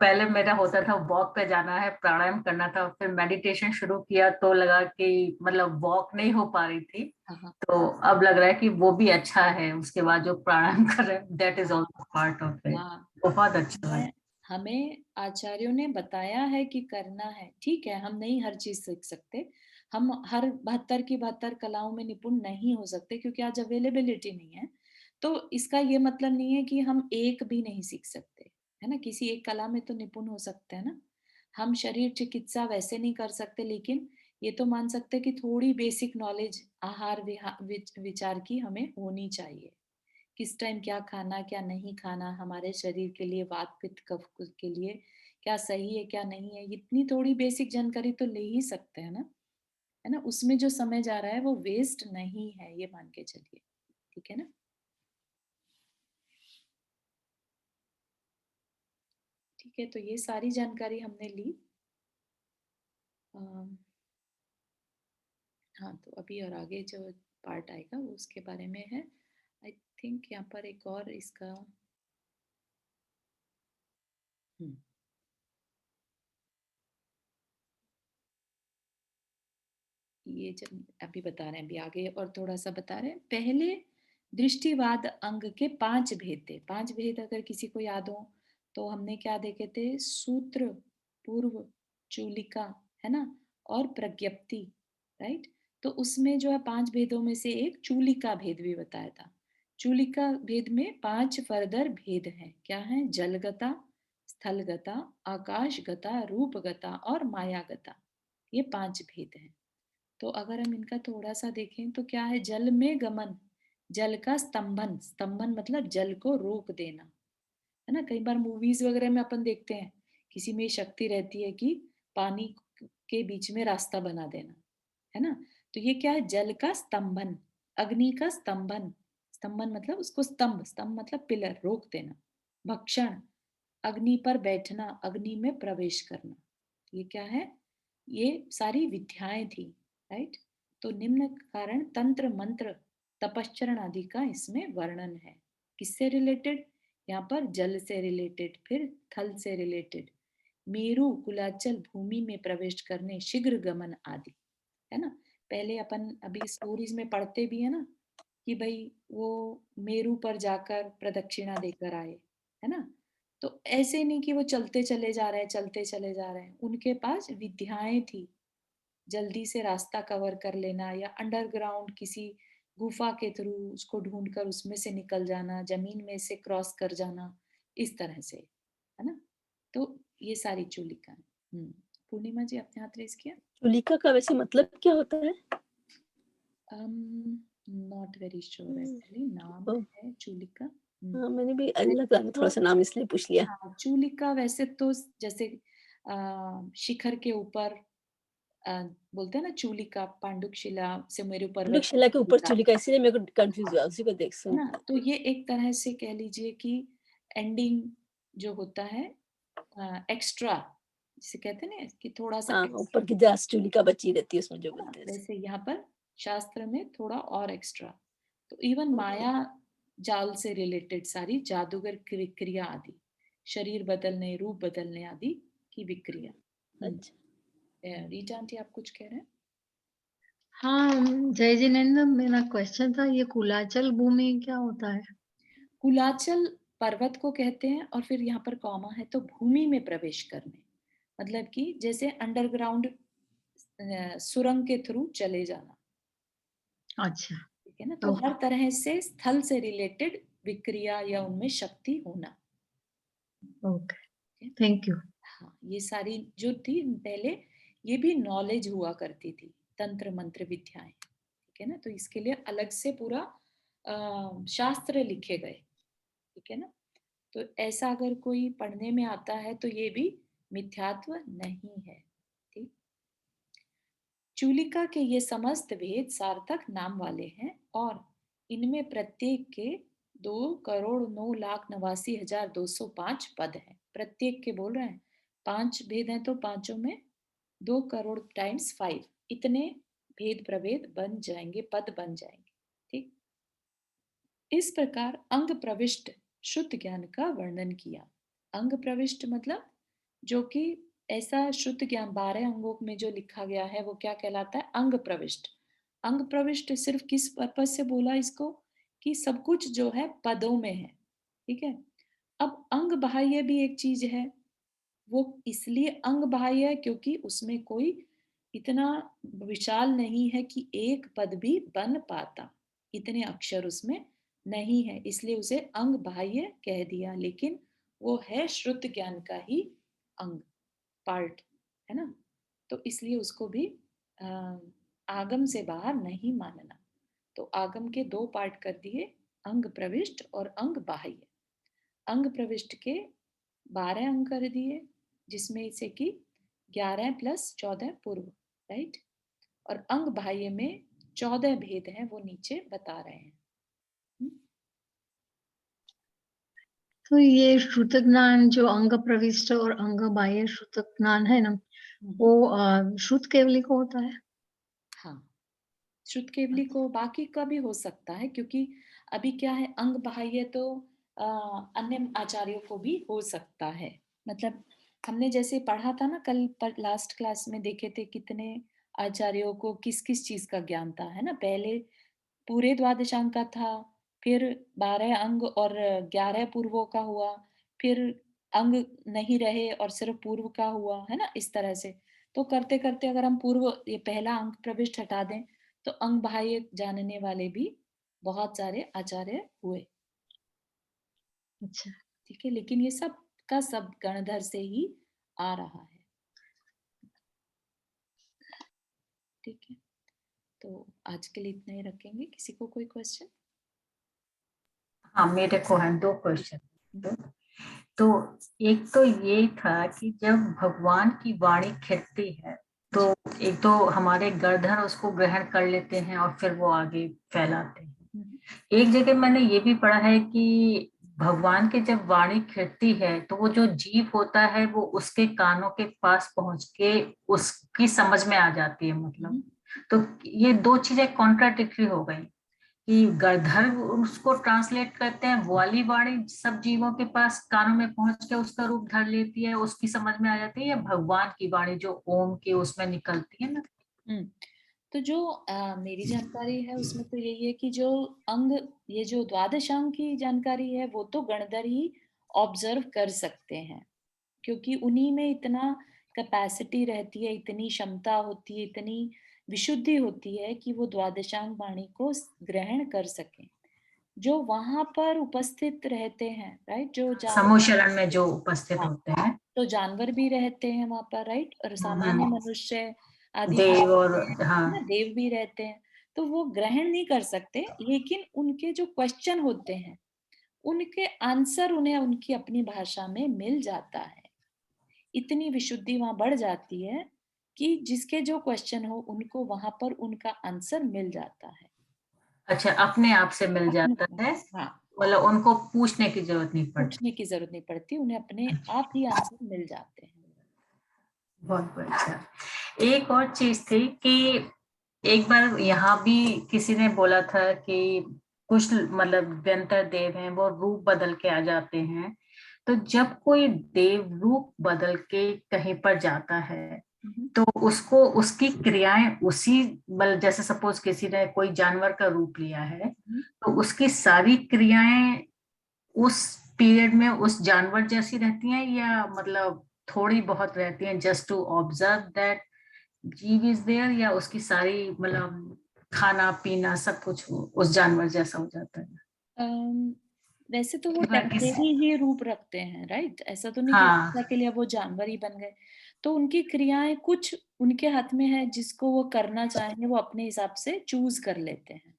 पहले मेरा होता था वॉक पे जाना है, प्राणायाम करना था, फिर मेडिटेशन शुरू किया तो लगा कि मतलब वॉक नहीं हो पा रही थी, हाँ हाँ तो अब लग रहा है कि वो भी अच्छा है। उसके बाद जो प्राणायाम कर रहे हैं दैट इज हाँ ऑल्सो पार्ट ऑफ इट। हाँ। बहुत अच्छा लगा। हमें हमें आचार्यों ने बताया है कि करना है, ठीक है। हम नहीं हर चीज सीख सकते, हम हर 72 की 72 कलाओं में निपुण नहीं हो सकते, क्योंकि आज अवेलेबिलिटी नहीं है। तो इसका ये मतलब नहीं है कि हम एक भी नहीं सीख सकते, है ना? किसी एक कला में तो निपुण हो सकते हैं ना। हम शरीर चिकित्सा वैसे नहीं कर सकते, लेकिन ये तो मान सकते हैं कि थोड़ी बेसिक नॉलेज आहार विचार की हमें होनी चाहिए। किस टाइम क्या खाना क्या नहीं खाना, हमारे शरीर के लिए, वात पित्त कफ के लिए क्या सही है क्या नहीं है, इतनी थोड़ी बेसिक जानकारी तो ले ही सकते हैं ना, है ना? उसमें जो समय जा रहा है वो वेस्ट नहीं है, ये मान के चलिए, ठीक है ना? ठीक है, तो ये सारी जानकारी हमने ली। अम, हाँ, तो अभी और आगे जो पार्ट आएगा वो उसके बारे में है। आई थिंक यहाँ पर एक और इसका हम्म, ये जब अभी बता रहे हैं, अभी आगे और थोड़ा सा बता रहे हैं। पहले दृष्टिवाद अंग के 5 भेद थे। 5 भेद अगर किसी को याद हो तो हमने क्या देखे थे? सूत्र, पूर्व, चूलिका, है ना, और प्रज्ञप्ति, राइट? तो उसमें जो है 5 भेदों में से एक चूलिका भेद भी बताया था। चूलिका भेद में 5 फर्दर भेद हैं। क्या है? जलगता, स्थलगता, आकाशगता, रूपगता और मायागता। ये 5 भेद हैं। तो अगर हम इनका थोड़ा सा देखें तो क्या है? जल में गमन, जल का स्तंभन, स्तंभन मतलब जल को रोक देना, है ना? कई बार मूवीज वगैरह में अपन देखते हैं किसी में शक्ति रहती है कि पानी के बीच में रास्ता बना देना, है ना? तो ये क्या है? जल का स्तंभन, अग्नि का स्तंभन, स्तंभन मतलब उसको स्तंभ, स्तंभ मतलब पिलर, रोक देना। भक्षण, अग्नि पर बैठना, अग्नि में प्रवेश करना। ये क्या है? ये सारी विद्याएं थी, राइट? तो निम्न कारण तंत्र मंत्र तपश्चरण आदि का इसमें वर्णन है। किससे रिलेटेड? यहाँ पर जल से रिलेटेड, फिर थल से रिलेटेड, मेरु कुलाचल भूमि में प्रवेश करने, शीघ्र गमन आदि, है ना? पहले अपन अभी स्टोरीज में पढ़ते भी है ना कि भाई वो मेरु पर जाकर प्रदक्षिणा देकर आए, है ना? तो ऐसे नहीं कि वो चलते चले जा रहे हैं, चलते चले जा रहे हैं। उनके पास विद्याएं थी, जल्दी से रास्ता कवर कर लेना, या अंडरग्राउंड किसी गुफा के थ्रू उसको ढूंढकर उसमें से निकल जाना, जमीन में से क्रॉस कर जाना, इस तरह से, है ना? तो ये सारी चूलिका है। पूर्णिमा जी आपने हाथ रेज किया। चूलिका का वैसे मतलब क्या होता है? नॉट वेरी श्योर एक्चुअली, नाम ओ, है चूलिका। हाँ, मैंने भी लग वैसे रहा था तो थोड़ा सा नाम इसलिए पूछ लिया। हाँ, चूलिका वैसे तो जैसे शिखर के ऊपर बोलते हैं ना चूलिका, पांडुकशिला, सुमेरु पर्वत की शिला के ऊपर चूलिका, चूलिका, इसीलिए मेरे को कंफ्यूज हुआ, उसी को देख है सुन। ना? तो ये एक तरह से कह लीजिए कि एंडिंग जो होता है एक्स्ट्रा, जिसे कहते हैं ना कि थोड़ा सा हाँ, ऊपर एक्स्ट्रा, की जहाँ चूलिका बची रहती है उसमें जो है ना? बोलते हैं। वैसे यहाँ पर शास्त्र में थोड़ा और एक्स्ट्रा। तो इवन माया जाल से रिलेटेड सारी जादूगर क्रिया आदि, शरीर बदलने, रूप बदलने आदि की विक्रिया। अच्छा, रीटा आंटी आप कुछ कह रहे हैं? हाँ जय जिनेन्द्र, मेरा क्वेश्चन था ये कुलाचल भूमि क्या होता है? कुलाचल पर्वत को कहते हैं, और फिर यहाँ पर कॉमा है तो भूमि में प्रवेश करने, मतलब कि जैसे अंडरग्राउंड सुरंग के थ्रू चले जाना, अच्छा, ठीक है ना? तो हर तरह से स्थल से रिलेटेड विक्रिया या उनमें शक्ति होना। Okay, thank you. हाँ, ये सारी जो थी पहले, ये भी नॉलेज हुआ करती थी, तंत्र मंत्र विद्याएं, ठीक है ना? तो इसके लिए अलग से पूरा शास्त्र लिखे गए, ठीक है ना? तो ऐसा अगर कोई पढ़ने में आता है तो ये भी मिथ्यात्व नहीं है, ठीक? चूलिका के ये समस्त भेद सार्थक नाम वाले हैं और इनमें प्रत्येक के 2,09,89,205 पद हैं। प्रत्येक के बोल रहे हैं, 5 भेद हैं तो पांचों में 2 करोड़ टाइम्स 5 इतने भेद प्रभेद बन जाएंगे, पद बन जाएंगे। ठीक, इस प्रकार अंग प्रविष्ट शुद्ध ज्ञान का वर्णन किया। अंग प्रविष्ट मतलब जो कि ऐसा शुद्ध ज्ञान 12 अंगों में जो लिखा गया है वो क्या कहलाता है? अंग प्रविष्ट। अंग प्रविष्ट सिर्फ किस पर्पज से बोला इसको? कि सब कुछ जो है पदों में है। ठीक है, अब अंग बाह्य भी एक चीज है, वो इसलिए अंग बाह्य है क्योंकि उसमें कोई इतना विशाल नहीं है कि एक पद भी बन पाता, इतने अक्षर उसमें नहीं है, इसलिए उसे अंग बाह्य कह दिया। लेकिन वो है शुद्ध ज्ञान का ही अंग, पार्ट है ना, तो इसलिए उसको भी आगम से बाहर नहीं मानना। तो आगम के 2 पार्ट कर दिए, अंग प्रविष्ट और अंग बाह्य। अंग प्रविष्ट के 12 अंग कर दिए, जिसमें से कि 11 + 14 पूर्व, राइट, और अंग बाह्य में 14 भेद हैं, वो नीचे बता रहे हैं। तो ये श्रुत ज्ञान जो अंग प्रविष्ट और अंग बाह्य श्रुत ज्ञान है ना, वो श्रुत केवली को होता है? हाँ, श्रुत केवली को, बाकी का भी हो सकता है, क्योंकि अभी क्या है, अंग बाह्य तो अन्य आचार्यों को भी हो सकता है। मतलब हमने जैसे पढ़ा था ना कल पर, लास्ट क्लास में देखे थे कितने आचार्यों को किस किस चीज का ज्ञान था, है ना। पहले पूरे द्वादशांग का था, फिर 12 अंग और 11 पूर्वों का हुआ, फिर अंग नहीं रहे और सिर्फ पूर्व का हुआ, है ना, इस तरह से। तो करते करते अगर हम पूर्व ये पहला अंग प्रविष्ट हटा दें तो अंग बाह्य जानने वाले भी बहुत सारे आचार्य हुए। अच्छा, ठीक है, लेकिन ये सब का सब गणधर से ही आ रहा है। ठीक है, तो आज के लिए इतना ही रखेंगे। किसी को कोई क्वेश्चन? हाँ, मेरे को है 2 क्वेश्चन। तो एक तो ये था कि जब भगवान की वाणी खिलती है तो एक तो हमारे गर्दन उसको ग्रहण कर लेते हैं और फिर वो आगे फैलाते हैं। एक जगह मैंने ये भी पढ़ा है कि भगवान के जब वाणी खिलती है तो वो जो जीव होता है वो उसके कानों के पास पहुंच के उसकी समझ में आ जाती है, मतलब। तो ये 2 चीजें कॉन्ट्राडिक्टरी हो गई कि गर्दर उसको ट्रांसलेट करते हैं, वो वाली वाणी सब जीवों के पास कानों में पहुंच के उसका रूप धर लेती है, उसकी समझ में आ जाती है, या भगवान की वाणी जो ओम की उसमें निकलती है ना। तो जो मेरी जानकारी है उसमें तो यही है कि जो अंग, ये जो द्वादशांग की जानकारी है वो तो गणधर ही ऑब्जर्व कर सकते हैं, क्योंकि उन्हीं में इतना कैपेसिटी रहती है, इतनी क्षमता होती है, इतनी विशुद्धि होती है कि वो द्वादशांग वाणी को ग्रहण कर सकें। जो वहां पर उपस्थित रहते हैं, राइट, जो समूह शरण में जो उपस्थित होते हैं, तो जानवर भी रहते हैं वहां पर, राइट, और सामान्य मनुष्य आदि भी देव और रहते हैं, हाँ, ना, देव भी रहते हैं। तो वो ग्रहण नहीं कर सकते, लेकिन उनके जो क्वेश्चन होते हैं उनके आंसर उन्हें उनकी अपनी भाषा में मिल जाता है। इतनी विशुद्धि वहां बढ़ जाती है कि जिसके जो क्वेश्चन हो उनको वहां पर उनका आंसर मिल जाता है। अच्छा, अपने आप से मिल जाता है, हाँ, मतलब उनको पूछने की जरूरत नहीं पड़ती। पूछने की जरूरत नहीं पड़ती, उन्हें अपने आप ही आंसर मिल जाते हैं। बहुत अच्छा। एक और चीज थी कि एक बार यहाँ भी किसी ने बोला था कि कुछ मतलब व्यंतर देव हैं वो रूप बदल के आ जाते हैं। तो जब कोई देव रूप बदल के कहीं पर जाता है तो उसको उसकी क्रियाएं उसी, मतलब जैसे सपोज किसी ने कोई जानवर का रूप लिया है तो उसकी सारी क्रियाएं उस पीरियड में उस जानवर जैसी रहती हैं, या मतलब थोड़ी बहुत रहती हैं जस्ट टू ऑब्जर्व दैट जीव इज देयर, या उसकी सारी मतलब खाना पीना सब कुछ उस जानवर जैसा हो जाता है? वैसे तो वो एक बार किसी, टेम्परेरी ही रूप रखते हैं, राइट, ऐसा तो नहीं कि हाँ, हमेशा के लिए वो जानवर ही बन गए। तो उनकी क्रियाएं कुछ उनके हाथ में है, जिसको वो करना चाहेंगे वो अपने हिसाब से चूज कर लेते हैं,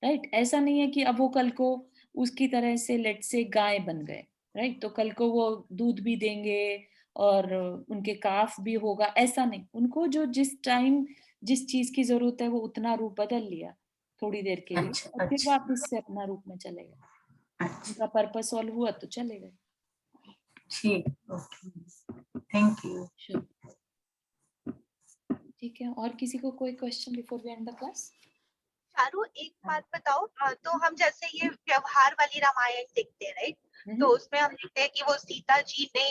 राइट। ऐसा नहीं है कि अब वो कल को उसकी तरह से लेट से गाय बन गए, राइट, तो कल को वो दूध भी देंगे और उनके काफ भी होगा, ऐसा नहीं। उनको जो जिस टाइम जिस चीज की जरूरत है वो उतना रूप बदल लिया थोड़ी देर के लिए अच्छा, और फिर अच्छा। वापस से अपना रूप में चले गए। अच्छा, उनका पर्पस सॉल्व हुआ तो चले गए। ठीक, ओके, थैंक यू। Sure. ठीक है, और किसी को कोई question before we end the class? Charu एक बात बताओ, तो हम जैसे ये व्यवहार वाली रामायण देखते हैं राइट, तो उसमें हम देखते हैं कि वो सीता जी ने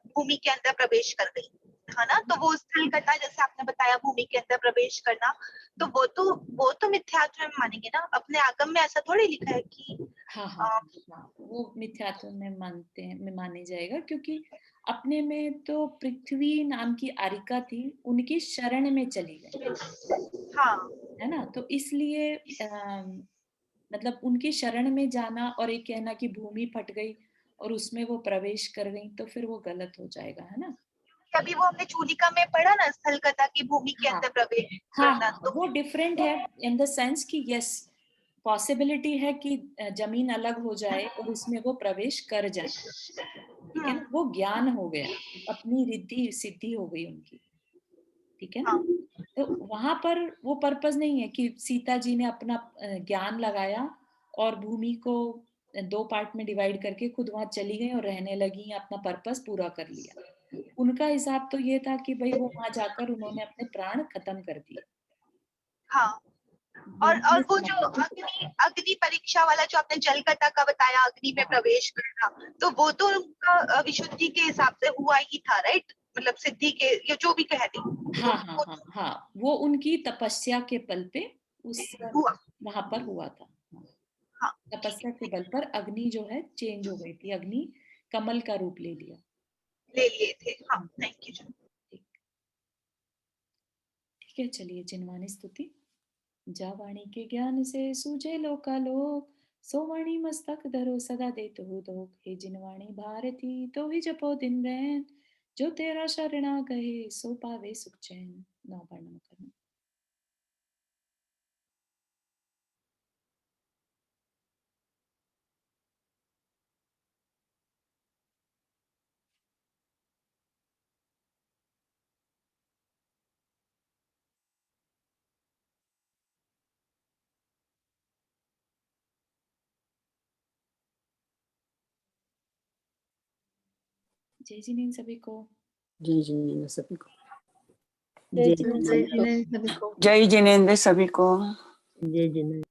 भूमि के अंदर प्रवेश कर गई है ना, तो वो स्थल कथा जैसे आपने बताया भूमि के अंदर प्रवेश करना, तो वो तो मिथ्यात्व में मानेंगे ना, अपने आगम में ऐसा थोड़ी लिखा है कि हाँ हाँ हाँ, वो मिथ्यात्व में माने जाएगा, क्योंकि अपने में तो पृथ्वी नाम की आरिका थी, उनकी शरण में चली गई, हाँ है ना, तो इसलिए मतलब उनकी शरण में जाना और एक कहना कि भूमि फट गई और उसमें वो प्रवेश कर गई, तो फिर वो गलत हो जाएगा, है ना। अभी वो हमने चूलिका में पढ़ा ना स्थल कथा की भूमि के हाँ अंदर प्रवेश हाँ करना, हाँ, वो डिफरेंट है इन द सेंस कि यस पॉसिबिलिटी है कि जमीन अलग हो जाए और उसमें वो प्रवेश कर जाए, ठीक है ना, वो ज्ञान हो गया, अपनी रिद्धि सिद्धि हो गई उनकी, ठीक है ना। तो वहां पर वो पर्पस नहीं है कि सीता जी ने अपना ज्ञान लगाया और भूमि को 2 पार्ट में डिवाइड करके खुद वहां चली गई और रहने लगी, अपना पर्पस पूरा कर लिया। उनका हिसाब तो ये था कि भाई वो वहां जाकर उन्होंने अपने प्राण खत्म कर दिए। हाँ, और भूमि में वो जो समाप्त। अग्नि परीक्षा वाला जो आपने जल कथा का बताया, अग्नि में प्रवेश करना, तो वो तो उनका विशुद्धि के हिसाब से हुआ ही था राइट, मतलब सिद्धि के या जो भी कह दी, हाँ हाँ हाँ हाँ, वो उनकी तपस्या के बल पे उस हुआ। वहां पर हुआ था। हाँ, तपस्या के बल पर अग्नि जो है चेंज हो गई थी, अग्नि कमल का रूप ले लिया। ले लिए थे। हाँ, थैंक यू। ठीक, ठीक है, चलिए जिनवानी स्तुति। जा वाणी के ज्ञान से सूझे लोकालोक, सो वाणी मस्तक धरो सदा देत हो दोख। हे जिनवाणी भारती तो ही जपो दिन रैन, जो तेरा शरणा गए सो पावे सुख चैन। नौ बार नमः करना। जय जिनेन्द्र सभी को। जय जिनेन्द्र सभी को। जय जिनेन्द्र सभी को। जय जिनेन्द्र सभी को। जय जिनेन्द्र।